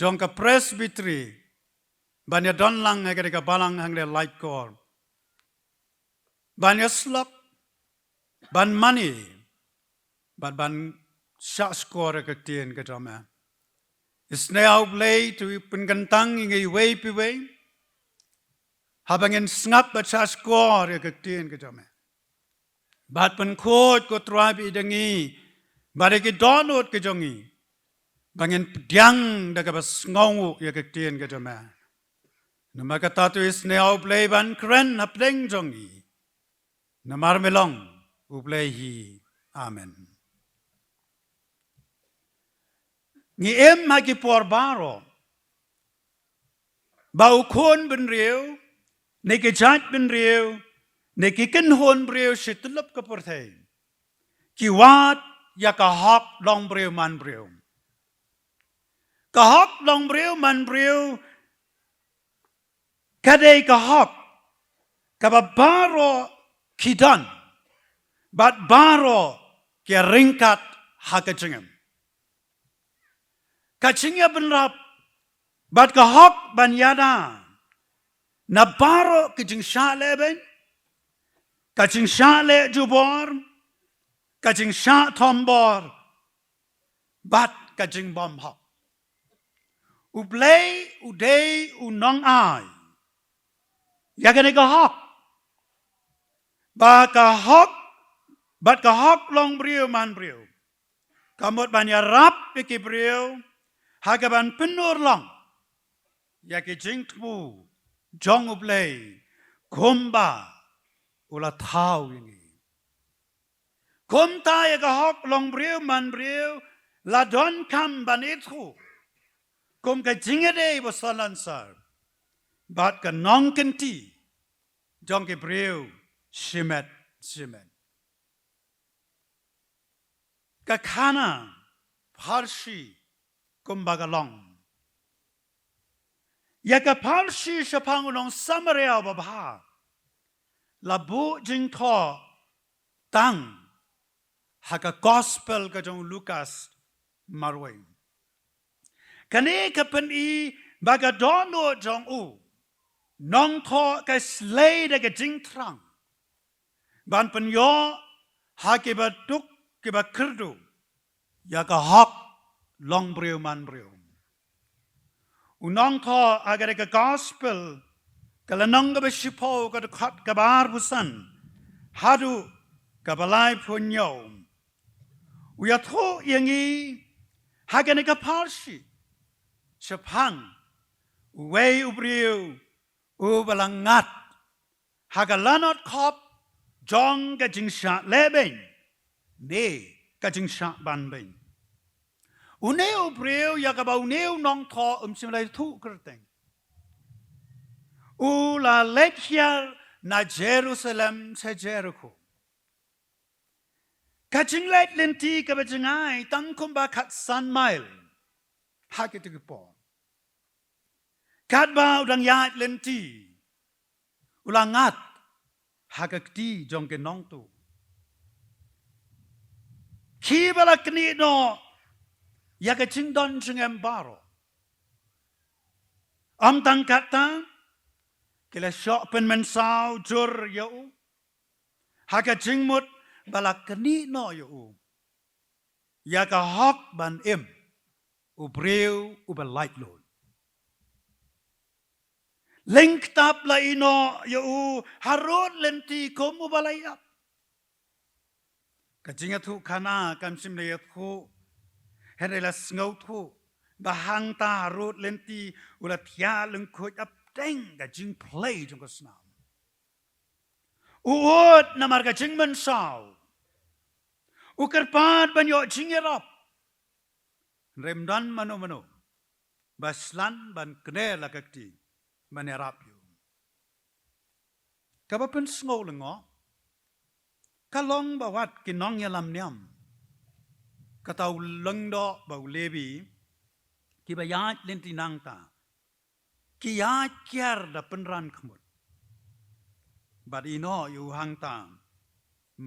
จงกับเพรสบิทรีบันยาดอนลังให้กันกับบาลังหังเลไลท์คอร์บันยาสลับban money ban shot score ke tien ke jama isnau play to pengantang ngai way pi way habangin snap ba shot score ke tien ke jama bat pen khot ko tribe idangi bare ke download ke jongi bangin dyang daga bas ngau ya ke tien ke jama namakata to isnau play ban kren hapdeng jongi namar melong Ublehi, Amen. Ni magi por baro. Bau kon ben riu, neki jat ben riu, neki ken hon riu situlap ka porthay. Ki wat ya ka hok long riu man riu. Ka hok long riu man riu. Kadai ka hok. Ka baro kidan. Bat baro kia ringkat hakacingem. Kacingnya benrap. Bat kahok ban yada. Na baro kacing syale ben. Kacing syale jubor. Kacing syak tombor. Bat kacing bom hok. Ublay udai unong ai. Yakane kahok. Ba kahok. Bat kahok long brio man brio. Kamot ban ya rap piki brio. Hagaban penur long. Yaki jing tmu. Jong ublay. Kumba. Ula tau ini. Kumta ya kahok long brio man brio. La don kam ban itu. Kum ka jingade basalan sar. Bat ka nong kenti. Jong ke brio. Shimet. Kakana, Parsi, Kumbagalong. Yaka Parsi Shapangulong Samaria Babha. Labu Jing To Tang. Haka Gospel Kajong Lucas Marway. Kane Kapan E Bagadono Jong U. Nong To Ka Slay de Jing Trang. Ban Penyo Hakiba Duk. Kiba kerdu, ya ka hok long brio man brio. Unong to agar ka gospel, kalanong ka besipo ka dekat kabar busan, hadu ka balai punyo. Uya to yangi, hagan ka parsi, sepang, uway ubrio, balangat hagalanot khop jong ka jing sha leben ne ka jing sha ban ben uneu breu ya ka bau neu nong tho sim lai thu kerteng ula lekhia na Jerusalem se Jericho ka jing let lenti ka ba jingai tang kum ba khat san mile ha ke tu po kat bau dang ya lenti ulangat hagakti jong ke nong tu khi bala kni no ya ka ching don ching em baro am tang kata kila shop pen men sao jur yo haga ching mut bala kni no yo ya ka hok ban em u breu u ba light lo link tap la ino yo harot lenti kom u balay up kajinga thu khana kam sim le thu herela sngow thu bahang ta harot lenti ula thia leng khoj up teng kajing play jong ko snam uot namar kajing men sao ukerpat banyo jingerap remdan mano baslan ban kne lakakti manerap yu kabapen sngow lengo kalong bawat kinong yalam niam katau lengdo bau lebi kibayat lenti nangta kiyat kiar da penran khmut badino yu hangta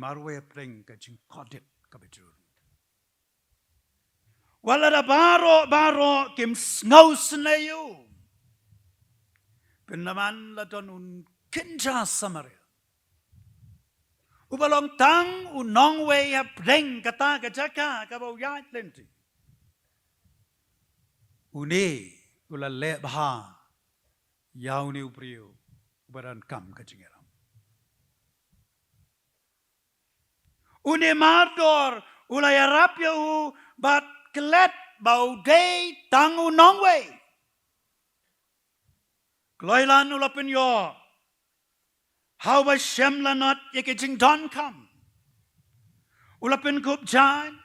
marwe preng ka jing kodit kabejur wala da baro kim sngow snayu penaman la donun kinja samaria ubalong tang unong we ya preng kata kajaka kabau yat lenti uni ula le bha yauni upriu baran kam kajingeram uni mardor ula yarap yu bat klet bau day tang unong we Gloilan ulapin yo. How was Shemla not yekijing don come? Ulapin kup jan.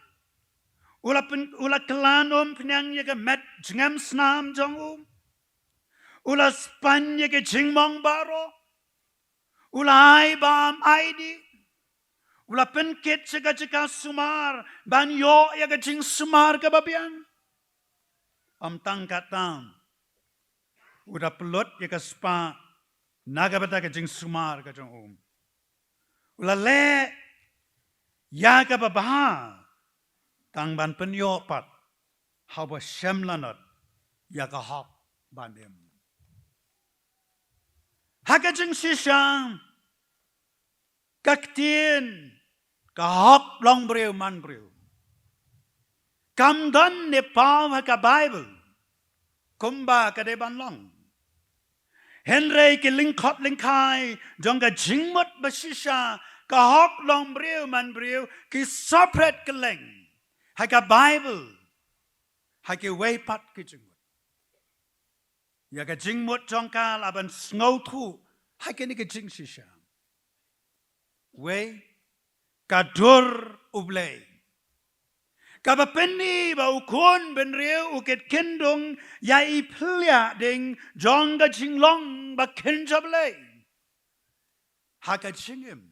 Ulapin ulakalan pinyang yeke met jingam snam jong Ula span yekijing mong baro. Ulai bam aidi. Ulapin kit chika sumar. Ban yo yekijing sumar kababian. Am tangkatam. Udah pelot ya ke spa naga bata ke jing sumar ke jong ulale ya ke babaha tang ban penyo pat hawa shemlanat ya ke hop bandem haka jing sisham kaktien ke hop long breu man breu kam dan ne pau haka Bible kumba ke de ban long Henry ke lingkot lingkai jong ka jingmut basisha ka hok long breu man breu ki separate ke leng ha ka Bible ha ke way pat ke jingmut ya ka jingmut jong ka laban snow thu ha ke ni ke jing sisha way ka dur ublay Kapapeni ba ukon benreu uket kendong ya iplia ding jonga jinglong ba kenjable. Haka jingim.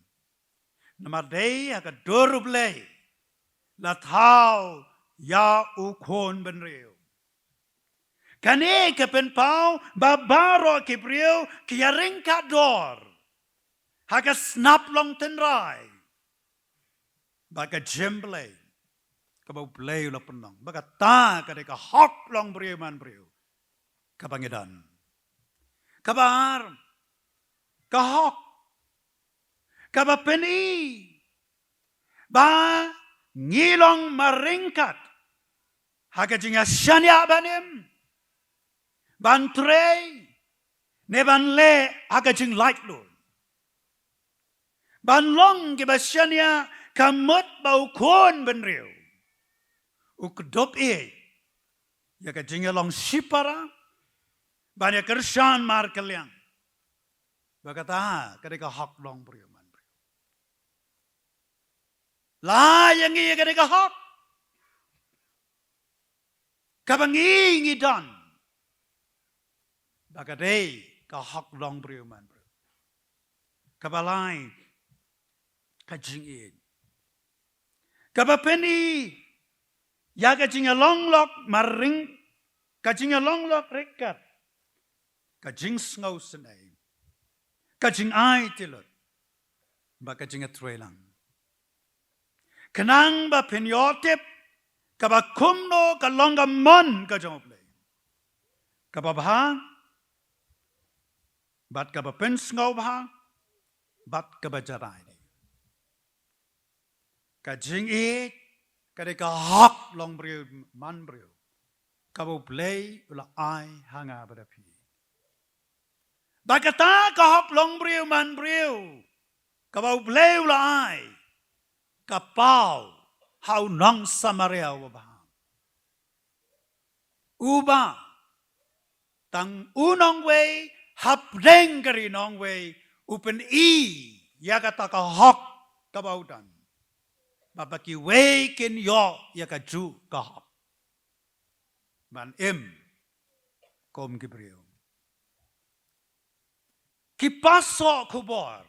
Namadei haka doruble. La tau ya ukon benreu. Kane kapen pau ba baro kipriu kiaringka dor. Haka snap long tenrai. Baka jemble. Kabau play la penang baga ta kadeka hok long breu man breu kabangedan kabar kahok kabapeni ba ngilong maringkat haga jinga shania banim bantre ne ban le haga jing light lo ban long ke bashania kamut bau kon benreu ukdop ya ka jingalong sipara banyak kersan mar kalian Berkata, ketika hak long beriu man beriu. Lah yang ini ketika hak. Kabangi ngidan. Bagade ka hak long beriu man beriu. Kabalai kajingin. Kabapeni ya kajing long lok maring kajing long lok rekat. Kajing ngau senai. Kajing ai tilot. Ba kajing atrelang. Kenang ba penyotip kaba kumno ka longa mon ka joble. Kaba bah bat kaba pens ngau bah bat kaba jarai. Kajing it kadeka hak long beriu man beriu. Kaba play ula ai hanga berapi. Bagata ka hak long beriu man beriu. Kaba play ula ai. Kapau hau nong Samaria wabah. Uba tang unong way hap reng kari nong way upen ya kata ka hok kabaudan. Babaki way kin yo ya ka ju ka hok. Man kom kibriyo. Kipaso kubor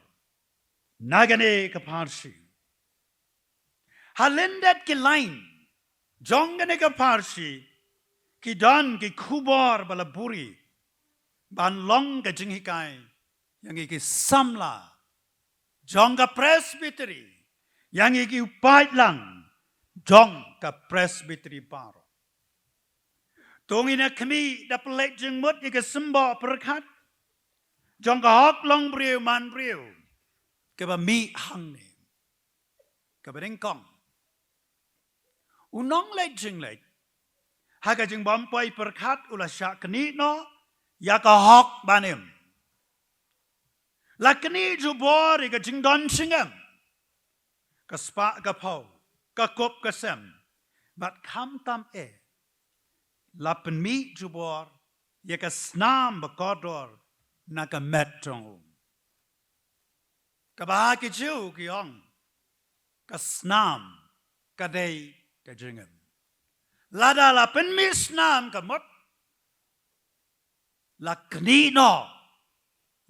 nagane kaparsi. Halendat ki lain, jongane ka parsi, ki dan ki kubar balaburi, ban long ka jinghikai, yang iki samla, jong ka presbytery, yang iki upait lang, jong ka presbytery paro. Tungina kami dapat jengmut ika semba perkat, jong ka hok long briu man briu, keba mi hang ni, keba ringkong. Unong lejeng lej. Haka jeng bampai perkat ula syak keni no. Ya ka hok banim. La keni jubor ika jeng don singam. Ka spa ka pau. Ka kop ka sem. Bat kam tam La penmi jubor. Ya ka snam bakodor. Na ka met trong. Ka bahaki jiu kiong. Ka snam. Ka day. Kajingam. Lada la penmis nam kamot. La knino.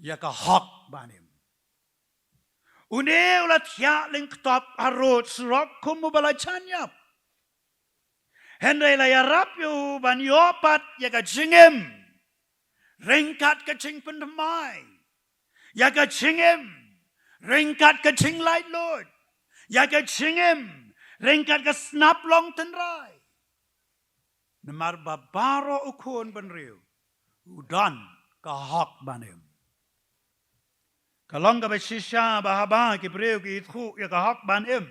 Ya ka hok banim. Une ulat ya lingktop arut surok kumu balachanyap. Henry la yarap yu ban yopat ya ka jingim. Ringkat ka jing pendamai. Ya ka jingim. Ringkat ka jing light lord. Ya ka jingim. Ringkat ke snap long tenrai. Nemar babaro ukun benriu. Udan ke hak banim. Kalong ke besisya bahaba ki beriu ki itku ya ke hak banim.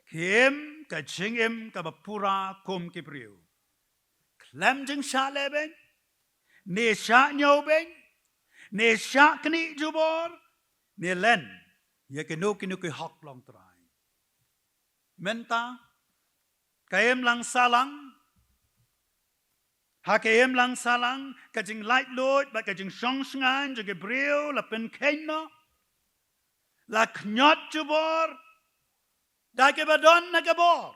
Kim ke jingim ke bapura kum ki beriu. Klem jeng syak lebeng. Ne syak nyobeng. Ne syak keni jubor. Ne len. Ya ke nu ki hak long terai. Menta, kayem lang salang, hakayem lang salang, kajing light lord, ba kajing song sengan, juga brio, la pen kena, la knyot jubor, da ke badon na kabor.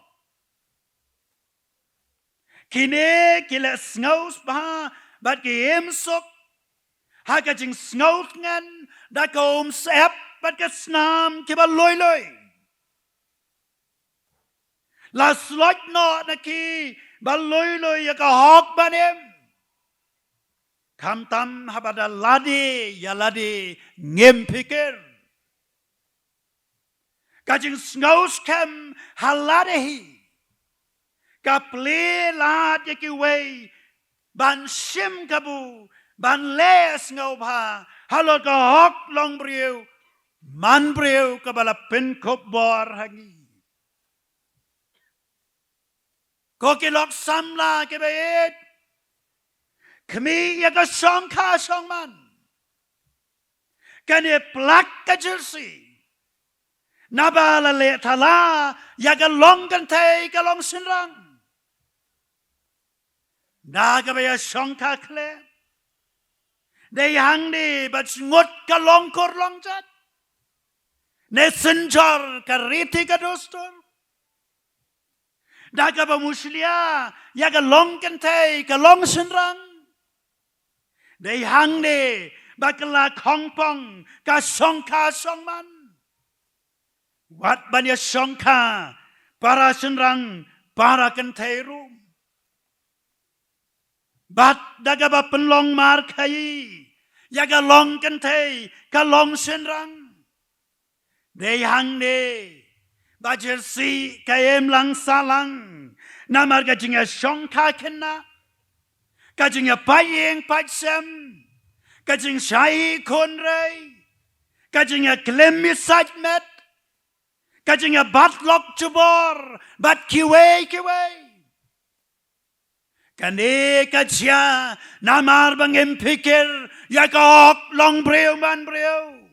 Kine kila sngaus bah, bat kayem sok, ha kajing sngaus ngan, da ka sep, bat ka snam, kiba loy loy. La slot no naki baloy loy ya ka hok banim. Kam tam habada ladi ya ladi ngem pikir. Kajing snaus kem haladehi. Ka ple lad ya ki way ban shim kabu ban les ngau ba halo ka hok long briu man briu ka bala pen kop bor hangi. Kokilok samla ke bayit. Kami ya ka song ka song man. Kani plak ka jersey. Nabala le thala ya ka long kantay ka long sinrang. Na ka baya song ka kle. They hang di but ngot ka long kor long chat. Ne senjor ka riti ka dostor. Da ka ba muslia ya ka long kentay ka long senrang. They hang di bakla kongpong ka songka songman. Wat banyak songka para senrang para kentay rum. Bat daga ba penlong mar kai yaga long kentay ka long senrang they hang de ba jersi kayem lang salang namar ka jinga shongka kenna ka jinga payeng patsem ka jing shai konrei ka jinga klemisat met ka jinga batlok jubor bat kiwe Kani kacia namar bangem pikir yakok long breu man breu.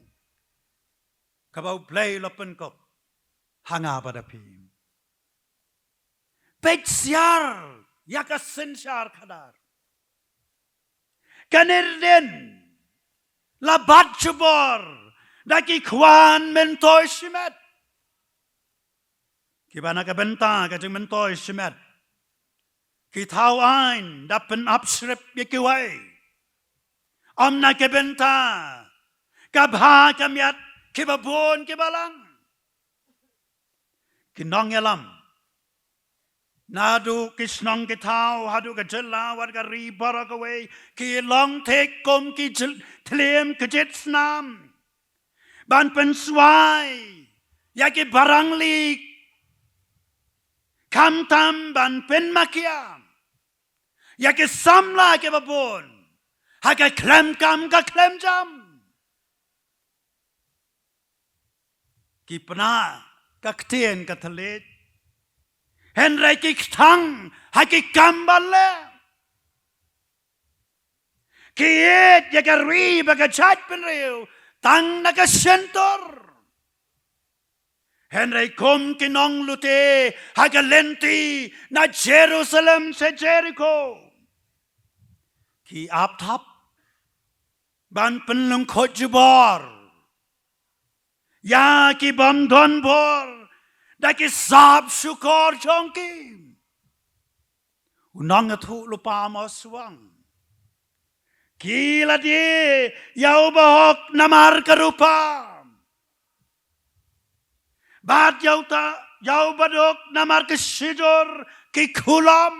Kabau play lopen kop hanga pada pim. Petsiar yakasensar kadar. Kanirden labat jubor daki kwan mentoy simet. Kibana ka benta kajing mentoy simet. Kitau ein dapen absrep yekiwai. Omna kebenta. Kabha kamyat kibabon kibalang. Kinong yalam. Nadu kisnong kitau hadu kajela warga ribara kawai. Ki long tek kom ki tlem kajet snam. Ban penswai. Yaki barangli. Kamtam ban pen makiam. Ya ke samla ke babon. Ha ke klem kam ka klem jam. Ki pena ka ktien ka thalet. Henry ki ktang ha ki kambale. Ki et ya ke ri ba ka chat pen reu. Tang na ka sentor. Henry kom kinong lute hagalenti na Jerusalem se Jericho. Ki ap tap ban penlung khojbor. Ya ki bam don bor da ki sab sukor chongki. Unang thu lupa moswang. Ki ladi yau bahok namar karupa. Bat yau badok namar kesidor ki kulam.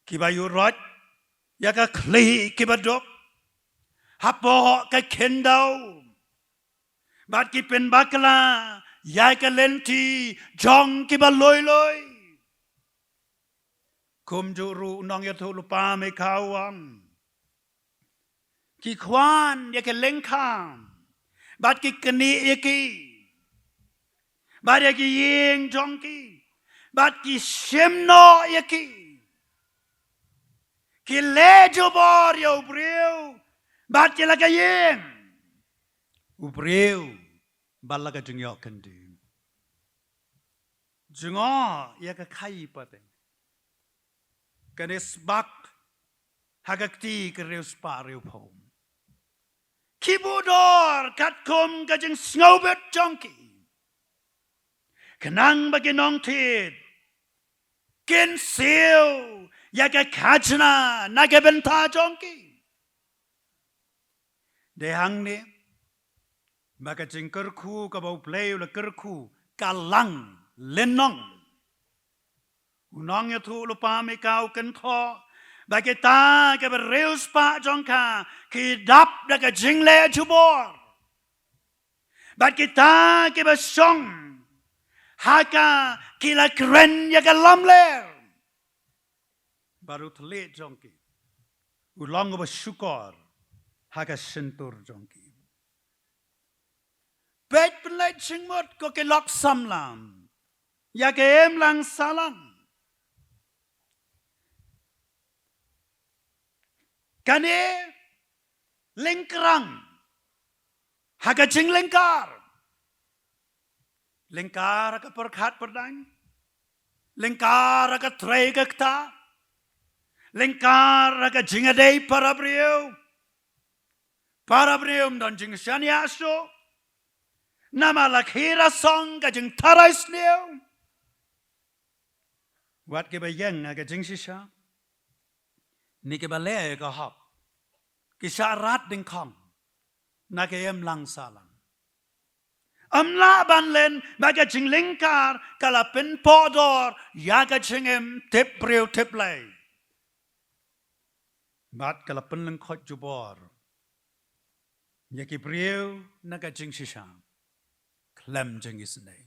Ki bayu rot ya ka kli ki badok. Hapo ka kendau. Bat ki pen bakla ya ka lenti jong ki ba loy loy. Kum juru nong ya tu lupa me kawam. Ki kwan ya ka lengkam. Bat ki keni iki. Bat ki yeng jongki. Bat ki shemno iki. Ki lejo bor ya ubreu. Bat ki laga yeng. Ubreu. Bat laga jengyo kendi. Jengo ya ka kai pateng. Kanis bak hagakti ke reus pa reu pom. Kibudor katkom kajeng snowbird junkie. Kenang bagi nong tid. Kin siu yaga kajna naga benta junkie. Dehang ni maka jeng kerku kabau play ula kerku kalang lenong. Unong ya tu lupa mi kau kentho. Bagi ta ke bereus pa jongka ki dap da ke jingle jubor. Bagi ta ke besong haka ki la kren ya ke lamler. Baru telit jongki. Ulang bersyukur haka sentur jongki. Bet penlait singmut ko ke lok samlam. Ya ke em lang salang. Kani lengkrang haga jing lengkar haga perkhat perdang lengkar haga tray kakta Lengkar aga jingadei para beliau. Para beliau dan jing shaniaso. Nama lakhira song ga jing tarais niu. Wat ke bayang aga jing sisa. Ni ke balai ga hap. Kisyarat ding kam. Na ke em lang salang. Amla ban len baga jing lengkar kala pen podor yaga jing em tip beliau tip lay. Bat kala pen lengkot jubor. Yaki beliau naga jing sisa. Klem jeng isnei.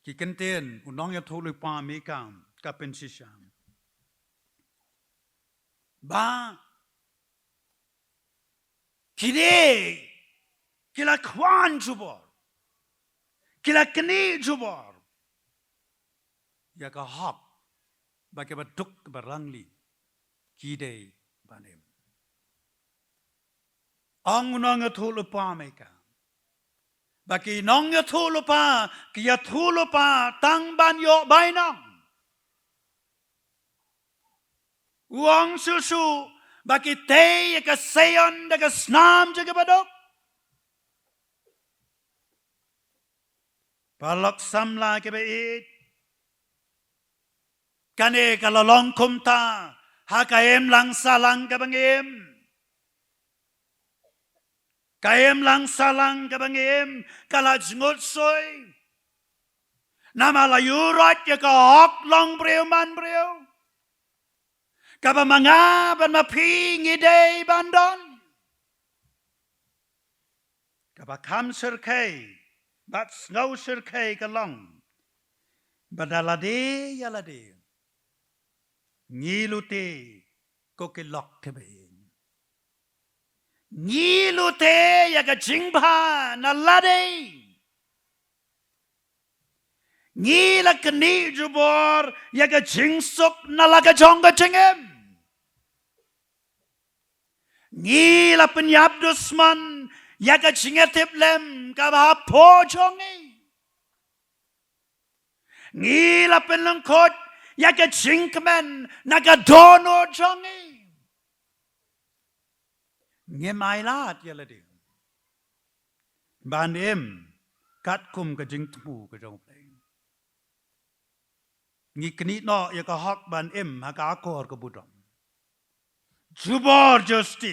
Ki kenten unong ya tholu pa mi kam ka pen sisham. Ba kide kila kwan jubor. Kila kini jubor. Ya ka hap ba ke baduk barangli kide banem. Ang unong ya tholu pa mi kam. Bagi nong ya thulupa, kia thulupa tang ban yo bainang. Uang susu bagi te ya sayon da snam jaga badok. Palok samla ke beit. Kane kalalong kumta hakaem lang salang ka bangem. Kaem lang salang kabangim kalaj ngut soy. Nama la yurat ya ka hok long breu man breu. Kaba manga ban mapi ngidei bandon. Kaba kam sirkei bat snow sirkei kalong. Badalade yalade. Ngilute kokilok kebe. Ngilute yaga jingpa na lade. Ngila kani jubor yaga jingsuk na laga jonga jingem. Ngila penyabdusman yaga jingetip lem kabah po jongi. Ngila penlengkot yaga jingkemen naga dono jongi. Ngemai lat ya ladi. Ban em kat kum ke jing temu ke jong play. Ngi kni no ya ka hak ban em ha ka akor ke budom. Jubor justi.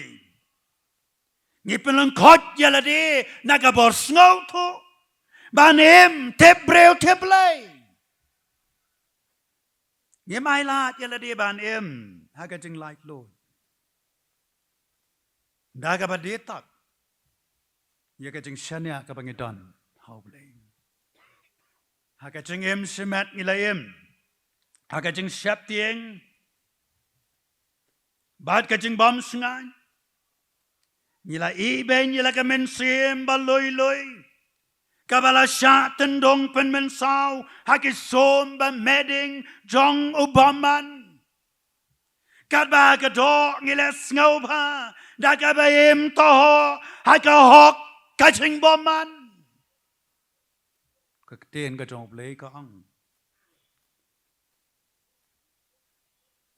Ngi pelang kot ya ladi naga bor snow tu. Ban em tep breu tep lay. Ngemai lat ya ladi ban em ha ka jing like lo. Daga badetak. Ya kajing shania ka bangidon. How blame. Ha kajing em semat nilayem. Ha kajing syap tieng. Bad kajing bom sungai. Nila iben nila ka mensim baloy loy. Kabala sya tendong pen mensaw. Ha kisom ba meding jong ubaman. Kadba kadok ngila sngaw pa. Daga bayem toho haka hok kaching boman. Kakten ka jong play ka ang.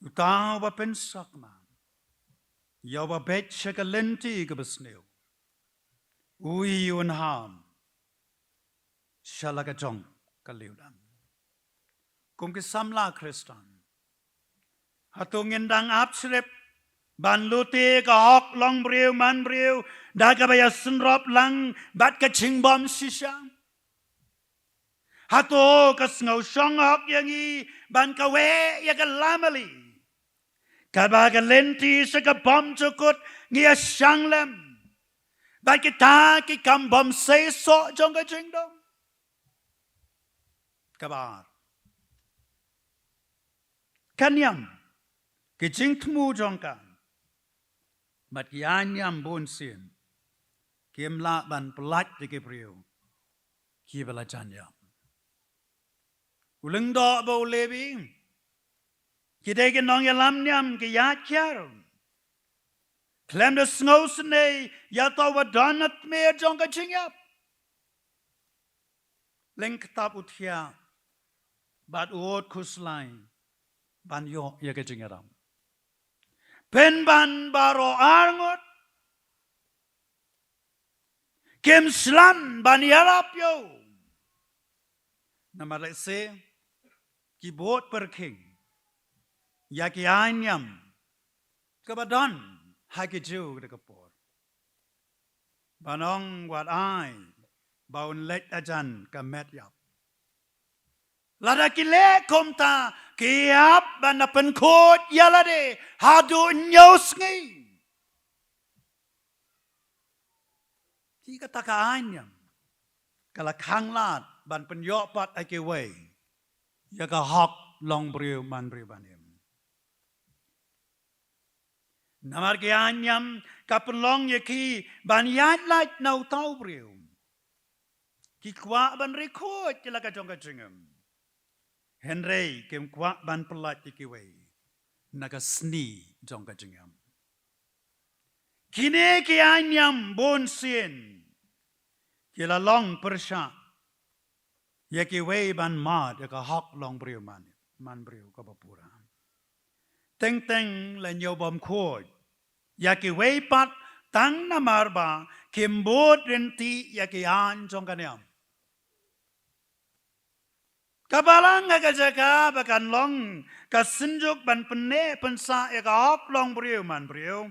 Utaw ba pensak man. Yaw ba bet siya ka lenti ka basnew. Uy yun ham. Siya laga jong kaliwdan. Kung kisamla Kristan. Hatungin dang apsrip. Ban lute ka hok long breu man breu. Daga baya sunrop lang. Bat ka chingbom sisya. Hato ka sngaw syong hok yangi. Ban ka we ya ka lamali. Kaba ka lenti sa ka bom chukut. Ngiya syang lem. Bat kita ki kam bom say so jong ka chingdom. Kabar. Kanyam. Ki ching tmu jong ka. Mat yan yam bon sin. Kiem la ban pelat di kepriu. Ki belajan yam. Uleng do bo lebi. Ki degen nong yalam yam ki yat kyar. Klem de snow sene ya to wa donat me jong ka chingyap. Leng ketap utia. Bat uot kuslain. Ban yo ya ka chingyaram. penban baro arngot kem slan ban yarap yo namar se ki bot per king ya ki anyam kabadon haki ju de kapor banong wat ai baun let ajan kamet yap lada kile komta kiap ban pen khot yalade hadu nyos ngi ti kata ka anyam kala khang lat ban pen yo pat ake way ya ka hok long briu man briu banem namar ke anyam ka pen long ye ki ban yat lait nau tau briu ki kwa ban re khot la ka jong ka jingam Henry kem kwa ban pelat ikiwe naga sni jong ka jingam kine ki anyam bon sin kila long persha yakiwe ban mad ka hok long briu man briu ka bapura teng teng la nyobam khoj yakiwe pat tang namar ba kem bod renti yakian jong ka nyam Kabalang nga kajaka bakan long kasinjuk ban pene pensa eka hok long briu man briu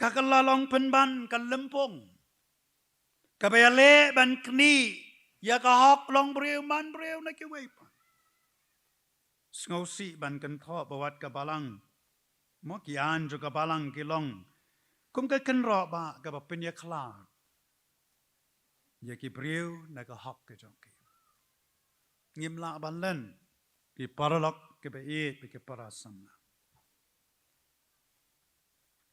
kakala long penban kalempong kabayale ban kni ya ka hok long briu man briu na kiway pa sngosi ban kan tho bawat kabalang mo kian jo kabalang kilong kum ka kan ro ba ka ba pen ya khla ya ki briu na ka hok ke jong ngim la ban len ki paralok ke be e ke parasam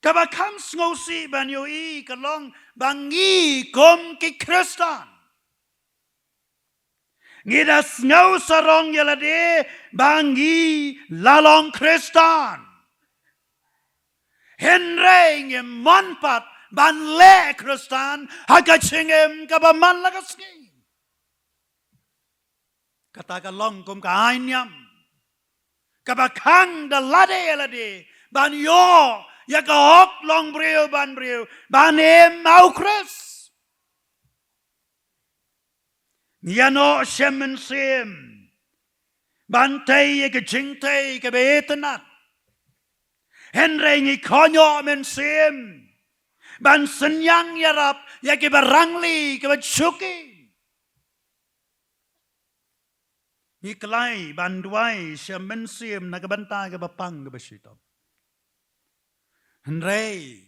ka ba kham sngosi ban yo i ka long bangi kom ki kristan ngida snau sarong yalade bangi lalong kristan henre ngem manpat ban le kristan haga chingem ka ba man la ka ski kata kalong kum ka anyam kabakang da lade ban yo ya ka hok long briu ban em au kris niano shemen sim ban tay ya ka ching tay ka betenat henre ngi konyo men sim ban senyang yarap ya ka barangli ka chuki Iklai banduai shaman sim na kabanta ka bapang ka basitop. Henrei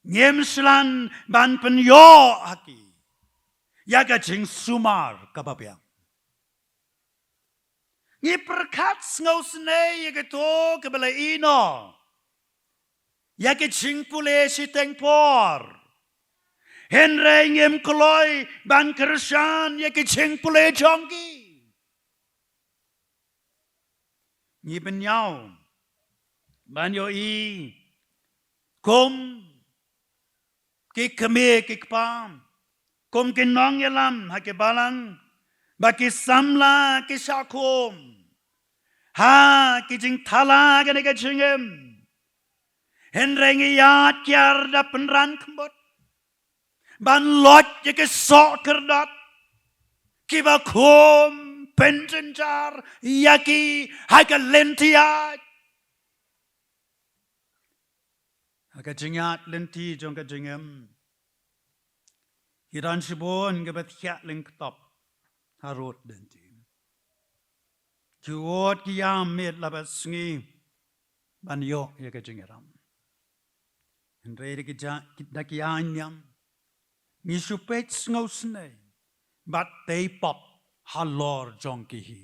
ngem slan ban penyo haki. Yaga ching sumar kababyang. Ngi perkat ngau sene yaga to kabala ino. Yaga ching pule si tengpor. Henrei ngem koloi ban kersan yaga ching pule jongki. Nhi bên nhau ban yo i kom ki kame ki pam kom ki nong yalam ha ke balang ba ki samla ki shakom ha ki jing thala ga ne ga chingem hen reng yat kyar da penran kembot ban lot ye ke so kerdot ki ba kom penjenjar yaki haka lentiat haka jingat lenti jong ka jingem hiran sibon ke bathya link top harot lenti juot ki yam met labat sngi ban yo ya ka jingeram andre ki ja ki anyam ni supet ngosne bat te pop halor jongki hi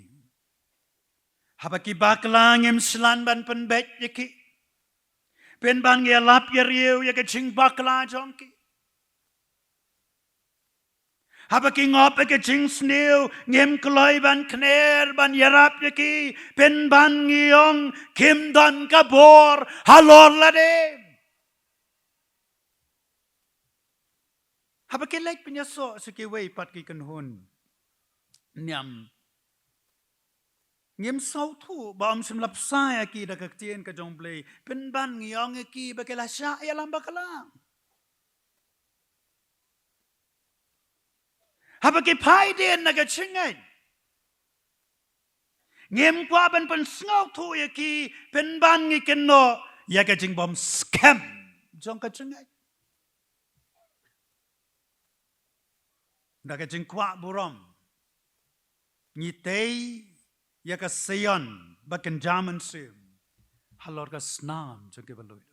habaki baklang em slan ban pen bet yaki pen ban nge lap yeriu yaka ching bakla jongki habaki ngop yaka ching snew ngem kloi ban kner ban yarap yaki pen ban ngiyong kim don kabor halor lade habaki lek penyaso seki wei pat ki kan hun Nyam ngim sau thu ba om sim lap sa ya ki da ka tien ka jong play pen ban ngiong ki ba ke la sha ya lam ba kala ha ba ke pai den na ka chingai ngim kwa ban pen snau thu ya ki pen ban ngi ken no ya ka jing bom scam jong ka chingai da ka jing kwa burom ni tei ya ka sayon ba ken jaman sim halor ka snam jong ke baloi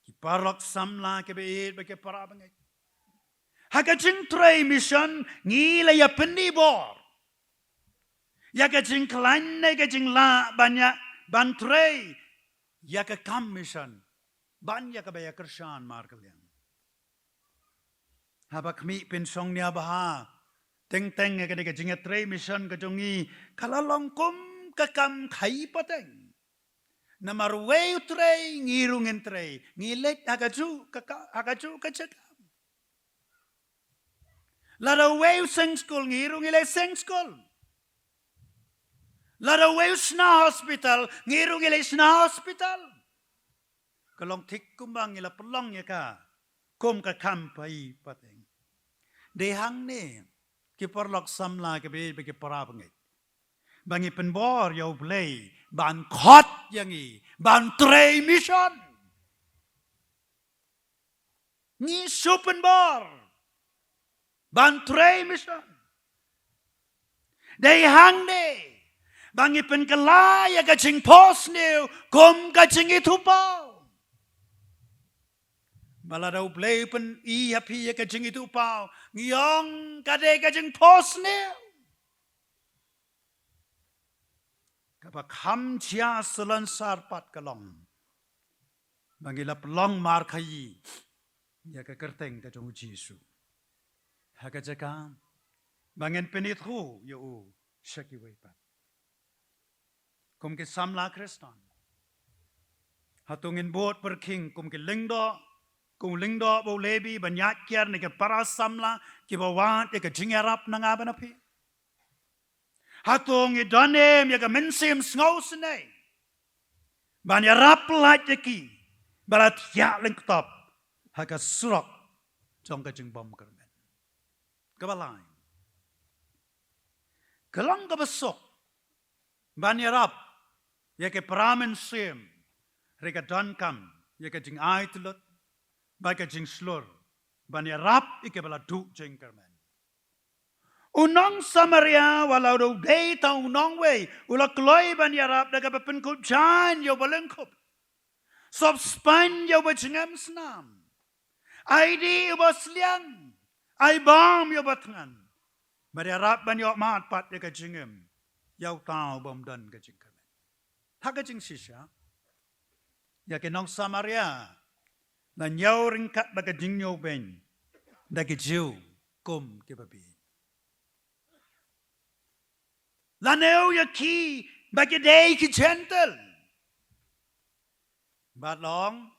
ki parok samla ke be ba ke para bangai ha ka jing tray mission ngi la ya pendi bor ya ka jing klan ne ka jing la banyak ban tray ya ka kam mission ban ya ka ba ya kershan mar kalian habak mi pin song nia baha teng teng ke de jinga tray mission ka jongi kalalong kum ka kam khai pateng namar wei tray ngirungen tray ngilet agaju ka cekam lada wei seng school ngirung ile seng school lada wei sna hospital ngirung ile sna hospital kalong tik kumbang ila pelong ya ka kum ka kam pai pateng de hang ne ki porlok samla ke be ke para bangai bangi penbor yo play ban khot yangi ban tray mission ni super bor ban tray mission de hang ne bangi pen kala ya ka ching pos new kum ka ching itu pau Maladau play pen I happy ya ka jing itu pau ngiong ka de ka jing pos ne ka ba kham chia selan sar pat kalong bangila pelong mar khai ya ka kerteng ka jong Jesu ha ka jaka bangen penit hu yo shaki wei pat kum ke samla kristan hatungin bot per king kum ke lengdo kung lingdo bo lebi banyak kiar ne ke para samla ki bawa te ke jingarap na nga banapi hatung I donem ya ke mensim sngaus ne banyarap laj ki barat ya lengtop ha ka surok jong ka jing bom kermen kabalai kelang ka besok banyarap ya ke pramen sim reka don kam ya ke jing ai tulut Baka jing slur, banya rap ike bala du jing kermen. Unong Samaria walau do day ta unong way ula kloy banya rap daga bepen kup jan yo balengkup. Sob span yo bajingam snam. Aidi yo basliang. Ai bam yo batngan. Banya rap banya mat pat daga jingam. Yau tau bom dan ka jing kermen. Haga jing sisha. Ya ke nong Samaria. Na nyau ringkat baga jing nyau ben dagi jiu kum ke babi la neu ya ki baga dei ki gentle ba long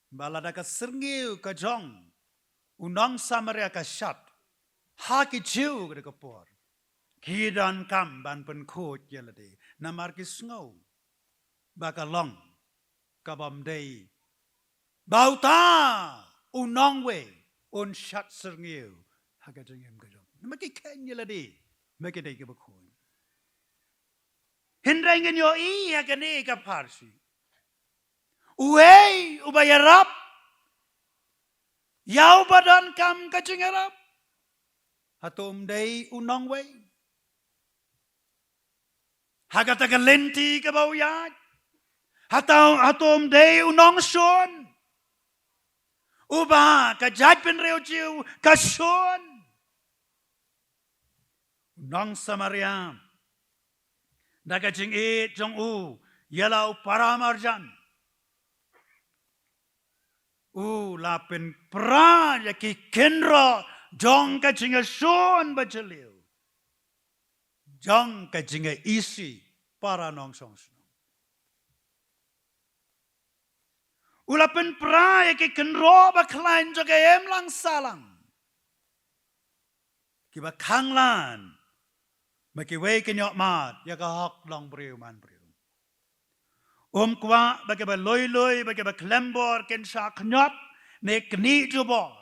bala daga serngiu ka jong unong Samaria ka shat ha ki jiu ka por ki dan kam ban pen khot yelade namar ki sngo baga long ka bam dei Bauta unong we un shat serngiu haga jengem gajong maki kenya ladi maki dei ke bakhoy hindrangen yo I haga ne ka parsi uei ubayarap yau badan kam ka jengarap hatum dei unong we haga ta lenti ke bau ya hatum dei unong son Uba kajat pen reu jiu kason nong Samaria daga jing e jong u yalau paramarjan la pen pra ya ki kenro jong ka jing a son bajeliu jong ka jing isi para nong song Ulapen pra ya ke kenro ba klain joga em lang salang. kiba khanglan bagi wei kenyok mat ya ka hok long breu man breu kwa bagi ba loi bagi ba klembor ken sa knyot ne kni jubor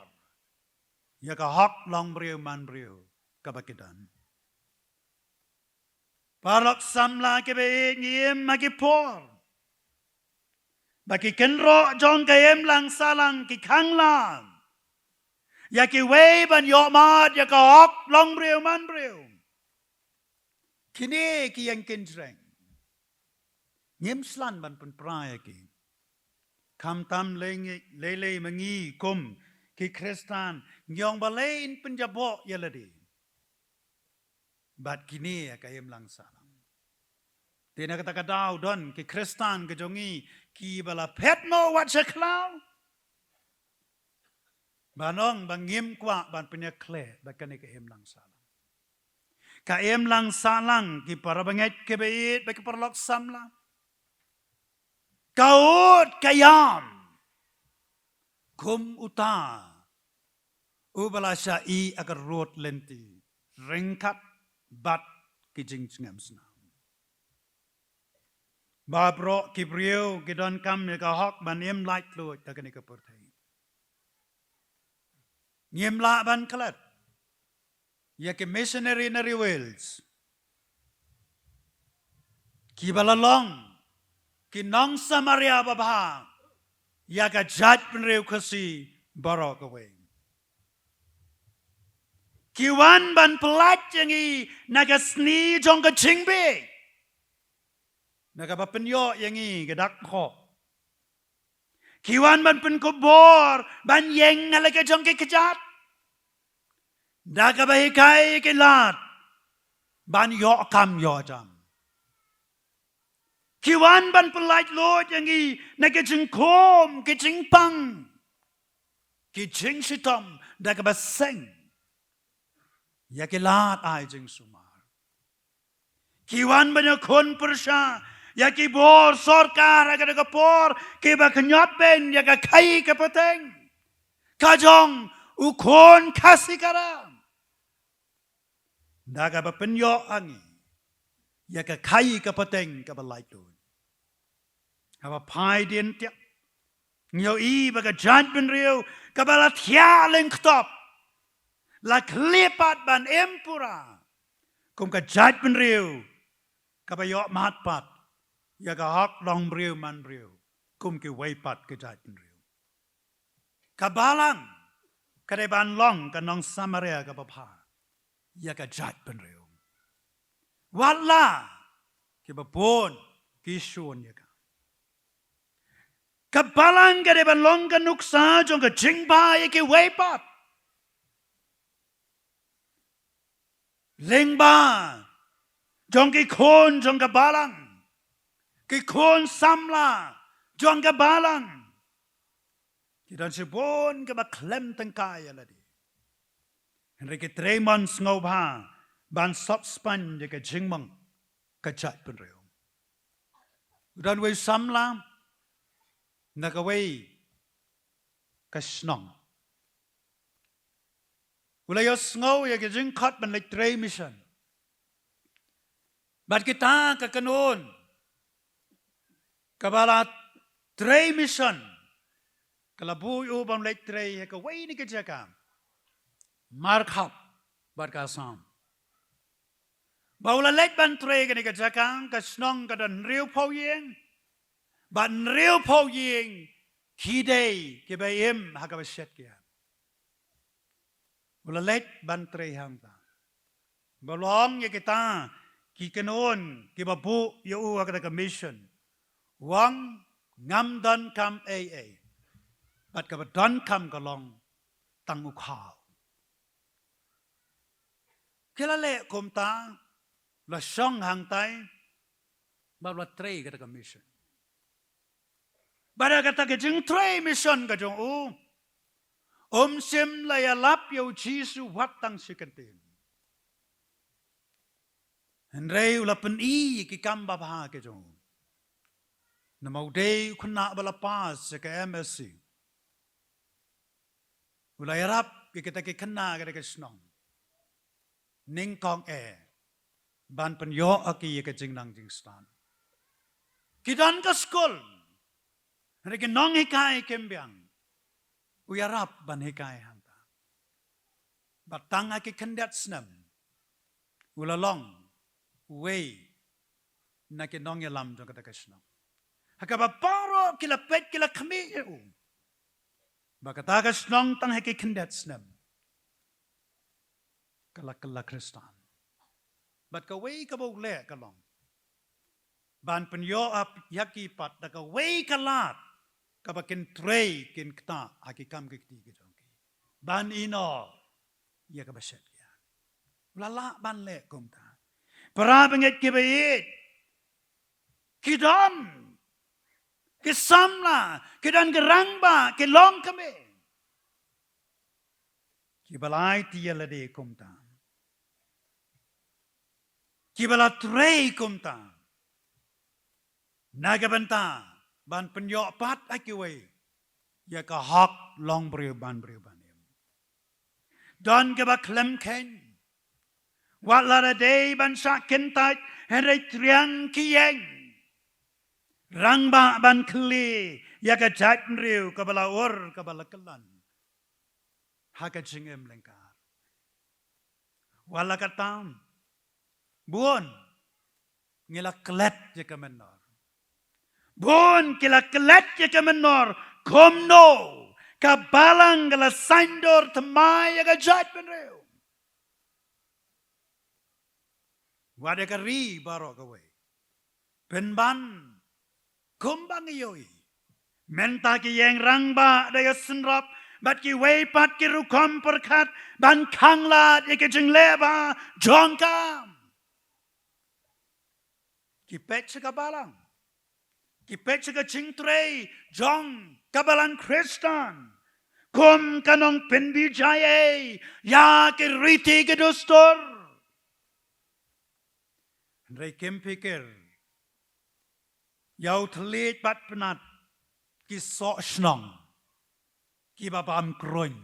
ya ka hok long breu man breu ka bakidan parok samla ke be ngiem magi por bagi kenro jong ka em lang salang ki khanglan ya ki wei ban yo mat ya ka hok long breu man breu kini ki yang kenjreng ngiem slan ban pen prai ki kam tam le mangi kum ki kristan nyong balein penjabo yaladi bat kini ka em lang salang tena kata kadau don ki kristan ke jongi ki bala pet mo wat seklau banong bangim kwa ban punya kle bakane ke em lang salang ka em lang salang ki para banget ke beit baki parlok samla kaut kayam kum uta ubala syai agar rot lenti ringkat bat ki jingngam sna ba bro ki brio ki don kam ne ka hok ban em light lo ta kane ka perthai ngiem la ban klat ya ke missionary na wales ki balalong ki nong samaria baba ya ka jat pen reu khasi barok away ki wan ban plat yangi naga sni jong ka chingbe naga bapenyo yangi gadak kho ki wan ban pen ko bor ban yeng ala ka jong ke kejat daga bahi kai ke lat ban yo kam yo jam ki wan ban pelait lo yangi na ke jing kom ke jing pang ki jing sitom daga baseng ya ke lat ai jing sumar ki wan ban kon persha ya ki bor sarkar agar ka por ke ba knyot ben ya ka khai ke pateng ka jong u kon khasikara daga ba penyo angi ya ka khai ka pateng ka ba lai tu apa pai dien tiap ngyo i ba ka jan ben riu ka ba la thia leng top la klepat ban empura kum ka jan ben riu ka ba yo mat pat ya ka hak long riu man riu kum ki wei pat ka jan ben riu ka balang ka de ban long ka nong samaria ka ba pa ya ka jan ben riu wala ki ba pon ki shon ya kabalang ka de ban long ka nuksa jong ka jingba ya ki wei pat lengba jong ki khon jong ka balang ki khon samla jong ka balang ki dan sibon ka ba klem tengkai ya ladi henry ki 3 months ngau ba ban sop span ya ka jingmang ka chat pen reu dan wei samla nakaway kasnong ulayos ngaw ya gijing kat man like 3 mission bat kita ka kanon kabalat 3 mission kalabuy ubam like 3 ya ka way ni kajaka markhap bat ka sam baula like ban 3 ka ni kajaka kasnong ka dan riu pau yeng ban riu pau yeng kidei ke bayem hakabaset kia ula let ban tre hang ta balong ye kita ki kanon ki babu yo u ka mission wang ngam dan kam a bat ka dan kam ka long tang u khaw kela le kom ta la song hang tai ba la tre ka mission bara kata ke jing tre mission ka jong u sim la ya lap yo chisu wat tang sikantin henrei ula pen i ki kam ba ba ke jong na mau de khuna bala pas ke MSC ula yarap ki kita ke khna ke snong ning kong ban penyo aki ye kajing nang jing stan kidan ka skol reke nong hikai kembyang uyarap ban hikai hanta batang aki kendat snam ulalong way na ke nong yalam jong kata kasno hakaba paro kila pet kila khmi u bakata kasnong tang heki kendat snam kala Kristan bat ka way ka bo le ka long ban penyo ap yaki pat da ka way ka lat ka ba ken trei ken kta aki kam ke ti ke jong ki ban ino ya ka ba shet ya la ban le kum ta para benget ke ba yit kidam ke samla kidan ke rangba ke long kame ki balai ti ya le de kum ta Kibala trei kumta. Naga banta ban penyo pat akiwe. Ya ka hak long briu ban em. Don ke ba klem ken. Wat la da day ban sa kentat henry triang kiyeng. Rang ba ban kli ya ka jat briu ka bala or ka bala kelan. Haka jingem lengkar. Wala katam. Buon ngila klet je ka menor. Buon kila klet je ka menor. Komno ka balang kala sandor temai ka jat benreu. Wade ka ri baro ka we. Penban kumbang iyoi. Menta ki yang rangba daya senrap. Bat ki we pat ki rukom perkat. Ban kanglat ike jeng leba jongkam. Kipet sa kabalang. Kipet sa kachingtrey. Jong kabalang Kristan. Kum kanong penbijaye. Ya kiriti kedustor. Andrei kim pikir. Yau telit pat penat. Kisok snong. Kibabam kroin.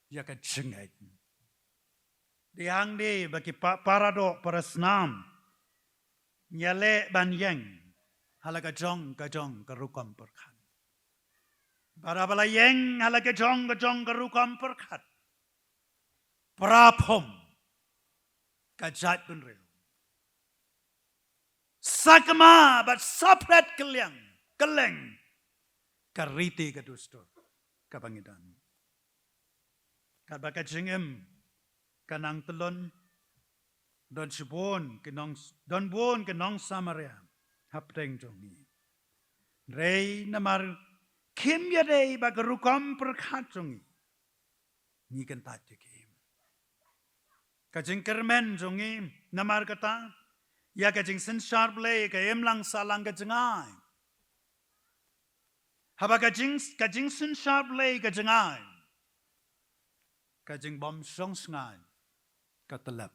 Ya kachingay. Dihang di bagi parado para senam. Nyale ban yang halaga jong ka rukam perkat. Para bala yang halaga jong ka rukam perkat. Prapom ka jat benreu. Sakma bat sapret keleng kariti ka dustor ka bangidan. Kabaka jingem kanang telon Don Shibon kenong Samaria hapteng jongi. Rei namar kim ya rei bagarukam perkat jongi. Ni kan tat kim. Kajing kermen jongi namar kata ya kajing sen sharp lay ka emlang salang kajengai. Haba kajing sen sharp lay kajengai. Kajing bom song sngai katelap.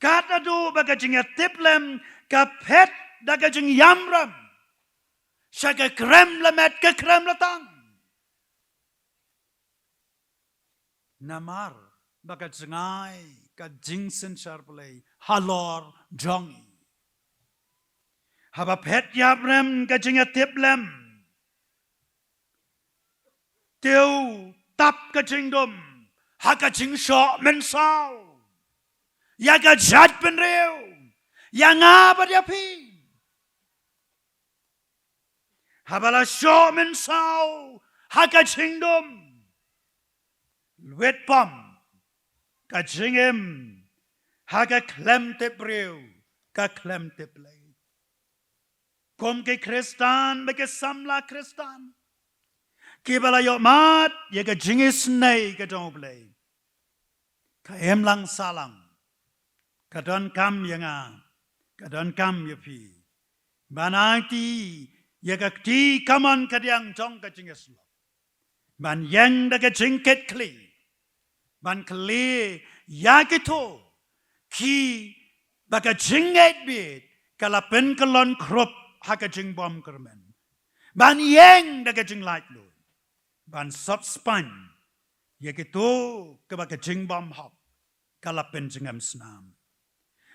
Kata du bagajing tiplem kapet dagajing yamram. Syaga krem lemet ke krem letang. Namar bagajengai kajing sen sharplay halor jongi. Haba pet yamram kajing tiplem. Tiu tap kajing dum. Hakajing syok mensau. Yaga jat penreu. Yang apa dia pi? Habala show mensau. Haka cingdum. Luet pom. Kajingem. Haka klem tepreu. Ka klem teplay. Kom ke Kristan. Beke samla Kristan. Kibala yok mat. Yaga jingis nay ka doblay. Ka emlang salang. Kadon kam yanga, kadon kam yapi. Banati yagakti kaman kadyang jong kajingeslo. Ban yang daga jingket kli. Ban kli yagito ki baga jinget bit kalapen kalon krop haka jing bom kermen. Ban yang daga jing light lo. Ban sop span yagito ke baga jing bom hop. kalapin jengam snam.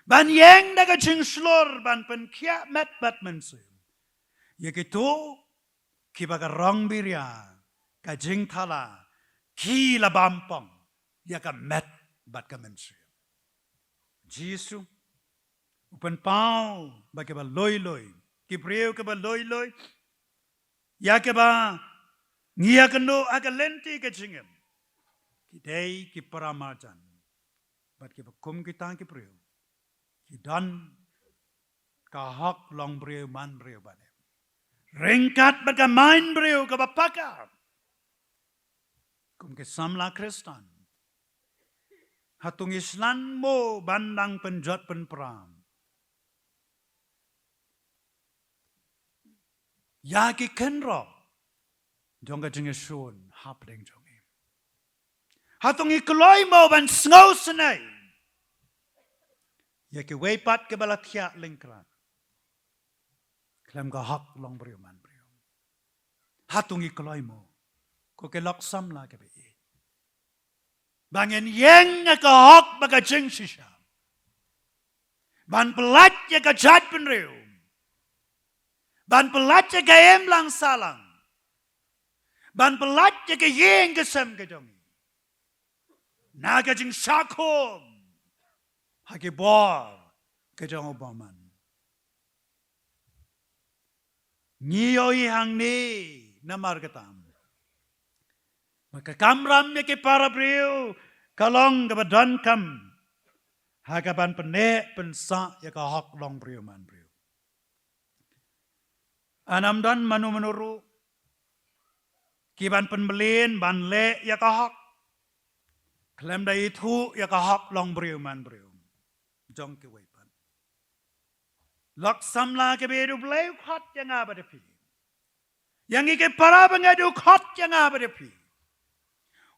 Ban yang daga jeng slor ban pen kia met bat mensum. Yakitu kibaga rong birya ka jeng thala ki la bampong yaka met bat ka mensum. Jisu upan pau ba ke ba loy loy ki preu ke ba loy loy ya ke ba ngia kendo aga lenti ke jingem ki dei ki paramajan bat ke ba kum ki tang ki preu ki dan ka hak long breu man breu bane ringkat bat ka main breu ka ba paka kum ke samla kristan hatung islan mo bandang penjot penpram ya ki kenro jong ka jing shun hap ding jong hatung i kloi mo ban snow snai ya ki weipat ke balatia lingkran klem ka hak long brio man brio hatung i kloi mo ko ke lok sam la ke be bangen yeng ka hak baga jing shisha ban pelat ya ka jat penriu ban pelat ya ka em lang salang ban pelat ya ka yeng ka sem ka jong na ka jing sakom ha ke bor ka jong obaman ngiyoi hang ni namar katam maka kamram ya ke para priu kalong ka badan kam hagaban pene pensa ya ka hak long priu man priu anam dan manu menuru kiban penbelin ban le ya ka hak klem dai thu ya ka hak long priu man priu jong ke weipan lak samla ke bedu bleu khat yang abadapi yang ike para bangadu khat yang abadapi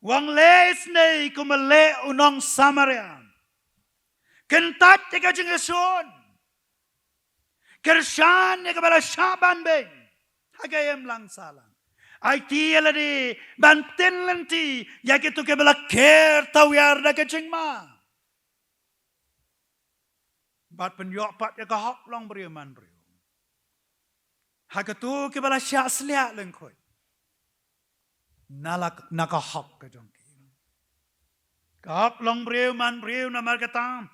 wang les nei kumale unong Samaria kentat teka jengeson kershan ne kabala shaban ben hagayem lang salang IT alade banten lanti yakitu kabala ker tawyar da kejengma bat penyok pat ya kahak long beriu man beriu hagatu kabala syaslia lengkoi nalak nakahak ke jongki kahak long beriu man beriu namar katam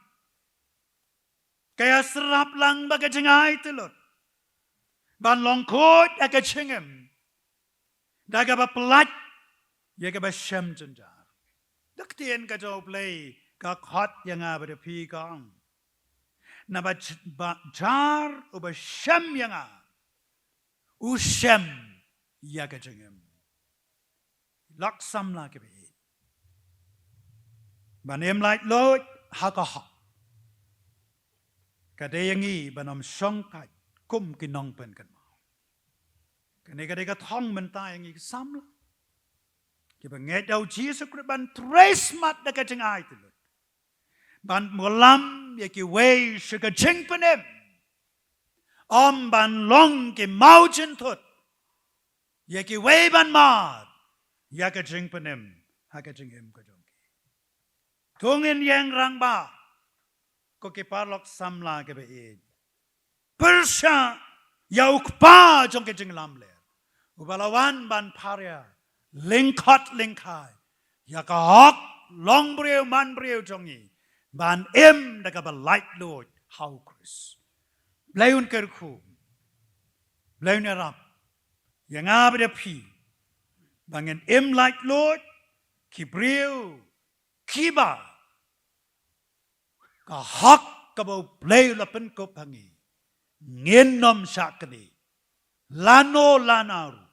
kaya serap lang baga jengai telot ban long kot aga jengem daga ba pelat ya ga ba syam jenjar daktien ka jo play ka khat yang abade pi kang na ba jar uba syam yang a usyam ya ga jengem laksam la ke be banem light lot hakaha kadayangi banom songkat kum kinong pen kan mau kane ka thong men ta yangi sam la ke ba nge dau Jesus Christ ban trace mat da ka jengai tu ban mulam ya ki wei shi ka jeng penem om ban long ke mau chen thot ya ki wei ban mat ya ka jeng penem ha ka jeng em ka jong ki tungin yang rang ba ko ke parlok samla ke be e persha ya ukpa jong ke jeng lam le ubalawan ban parya lingkot lingkai ya ka hok long breu man breu jongi ban em da ka ba light lord how chris bleun kerku bleun arab yang abde pi bangen em light lord ki breu kiba ka hak ka ba bleu la pen ko pangi ngien nom sakni lano lanaru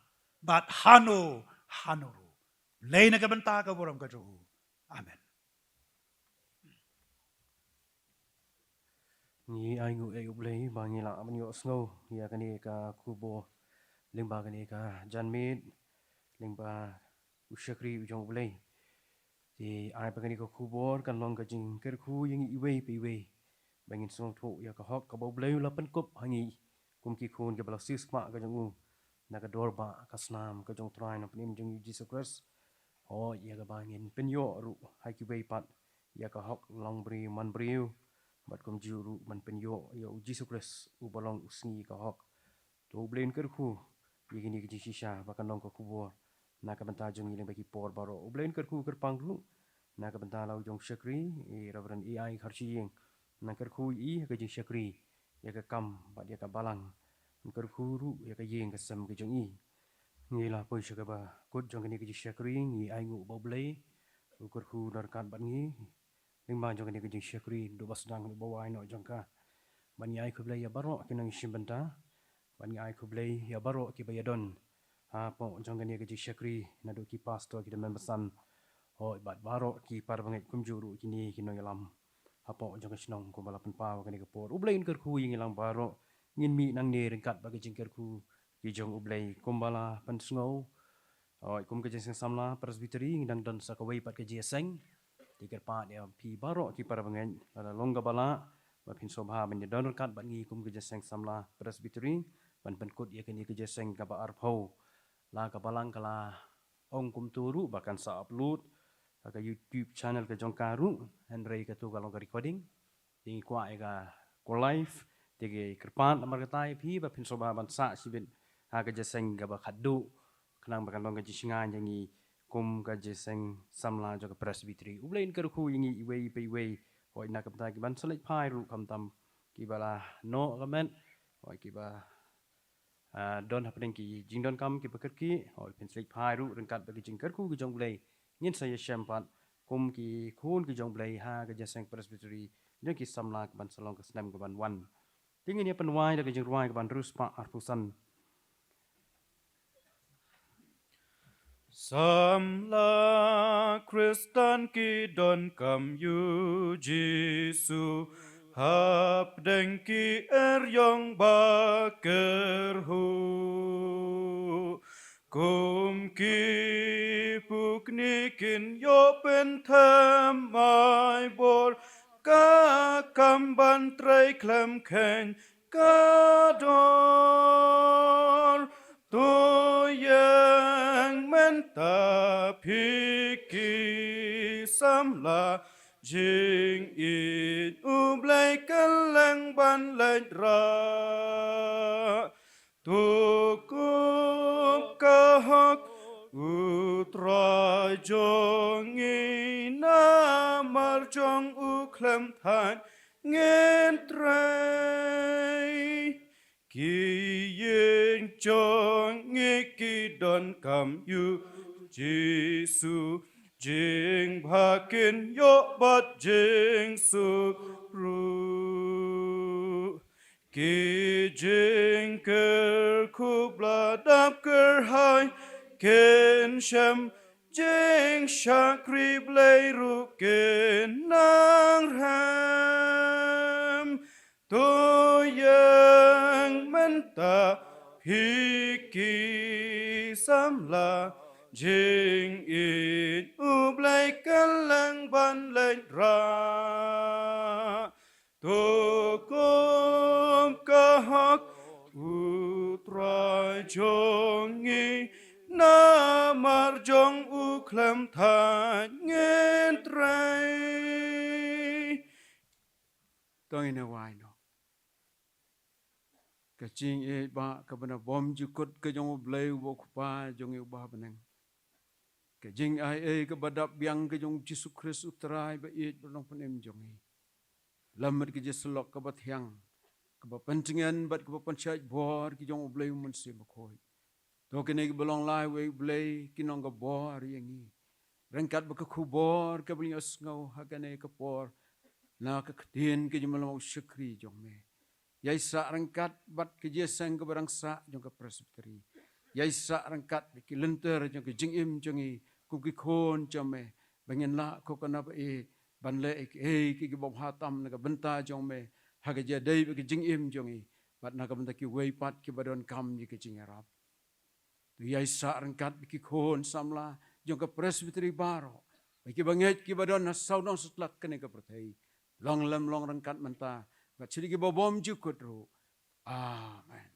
bat hano hanuru leina ka banta ka boram ka jo amen ni ai ngu e ublei bangi la amanyo snow ya kani ka kubo lingba kani ka janmit lingba usyakri ujong ublei ti ai pa kani ka kubor kan long ka jing kerku yang iwei pe iwei bangin song tho ya ka hok ka bo ublei la pen kop hangi kum ki khun ke bala sisma ka jong na ka dorba ka snam ka jong trai na pnim jong Jesus Christ o ya ka bangin penyo ru hai ki wei pat ya ka hok long bri man briu bat kum juru man pen yo Jesus Christ u balong usngi ka hok to blain ker khu yigini ki shisha bakan long ka kubur na ka banta jong iling bagi por baro u blain ker khu ker pangru na ka banta lau jong shakri reverend ai kharchi yeng na ker khu I ka jing shakri ya ka kam bat ya ka balang ker khu ru ya ka yeng ka sam ka jong I ngi la poi shaka ba kut jong ni ka jing shakri ngi ai ngu bo blai u ker khu dar kan bat ngi ning ba jong ni ka jing shakri do bas dang bo wai no jong ka ban ai khu blai ya baro kinang shim banta ban ai khu blai ya baro ki ba ya don ha po jong ni ka jing shakri na do ki pastor ki de member san hoi bat baro ki par bangai kum juru kini kino yalam apo jong sinong ko balapan pa wa kani ka por ublain ker khu ying ilang baro ngin mi nang ne ringkat bagi jing ker khu ki jong ublai kumbala pan sngow oi kum ka jing samla presbytery ngdang don sa ka wei pat ka jeseng ti ker pa dia pi baro ki par bangai ala longga bala ba pin sobha ben don kat bat ngi kum ka jeseng samla presbytery ban pen kut ya kani ka jeseng ka ba arpho la ka balang kala ong kum turu bahkan sa upload ka YouTube channel ka jong karu Henry ka tu kalong ka recording tingi kwa ka ko live tege kerpan amar ka tai phi ba phin soba ban sa sibin ha ka jeseng ka ba khaddu khnang ba kalong ka jisinga yangi kum ka jeseng samla jo ka presbytery ublein ka khu yangi iwei pe iwei hoi na ka ta ki ban selek phai ru kam tam ki bala no comment hoi ki ba don happening ki jingdon kam ki bakar ki hoi phin selek phai ru rengkat ba ki jingkar khu ki jong blai ngin saya syampat kum ki khun ki jong blai ha ka jaseng presbytery jong ki samla ban salong ka snam ka ban wan tingin ya penwai da ka jing ruai ka ban rus pa arpusan Samla Kristan ki don kam yu Jesu hap deng ki yong baker hu kum ki puknikin yo pen tham mai bor ka kam ban trai klem ken ka dor tu yang menta piki samla jing it ublai kalang ban lai ra tu kup kahok utrai jong ina mar jong uklem than ngen trai ki yin chong ngi ki don kam yu Jesu jing bhakin yo bat jing su ru ki jing ker kubla dap ker hai ken shem jing shakri blai ru ken nang ham to yang menta piki samla jing it ublai kalang ban lai ra to kom kahak utrai jongi na mar jong uklem tha ngen trai tôi nghe hoài nó cái chuyện ấy ba cái bên bom chữ cốt cái trong bleu bộ ba trong yêu ba bên cái chuyện ai cái bên đập biang cái trong Jesus Christ utrai ba ít bên trong bên em trong ấy làm mất cái Jesus lok cái bên thiang cái bên pentingan bên cái bên pencai bor cái trong bleu mình xem khôi tôi cái này cái belong lai với bleu cái nong cái bor yang ini rengkat bên cái khu bor cái bên yang ngau ha cái này cái bor na ka ktin ke jumal syukri jong me yai sa rangkat bat ke jesang ke barang sa jong ke presbytery yai sa rangkat ke lenter jong ke jingim jong i ku ki khon jong me bangen la ko kana ba e ban le e ki bob hatam na ka benta jong me ha ke jadai ke jingim jong i bat na ka benta ki wei pat ki badon kam ni ke jingarap tu yai sa rangkat ki khon samla jong ke presbytery baro ki banget ki badon na saudong setlak kene ke perthai long rangkat menta, but ciri kita bom jukut ro. Amen.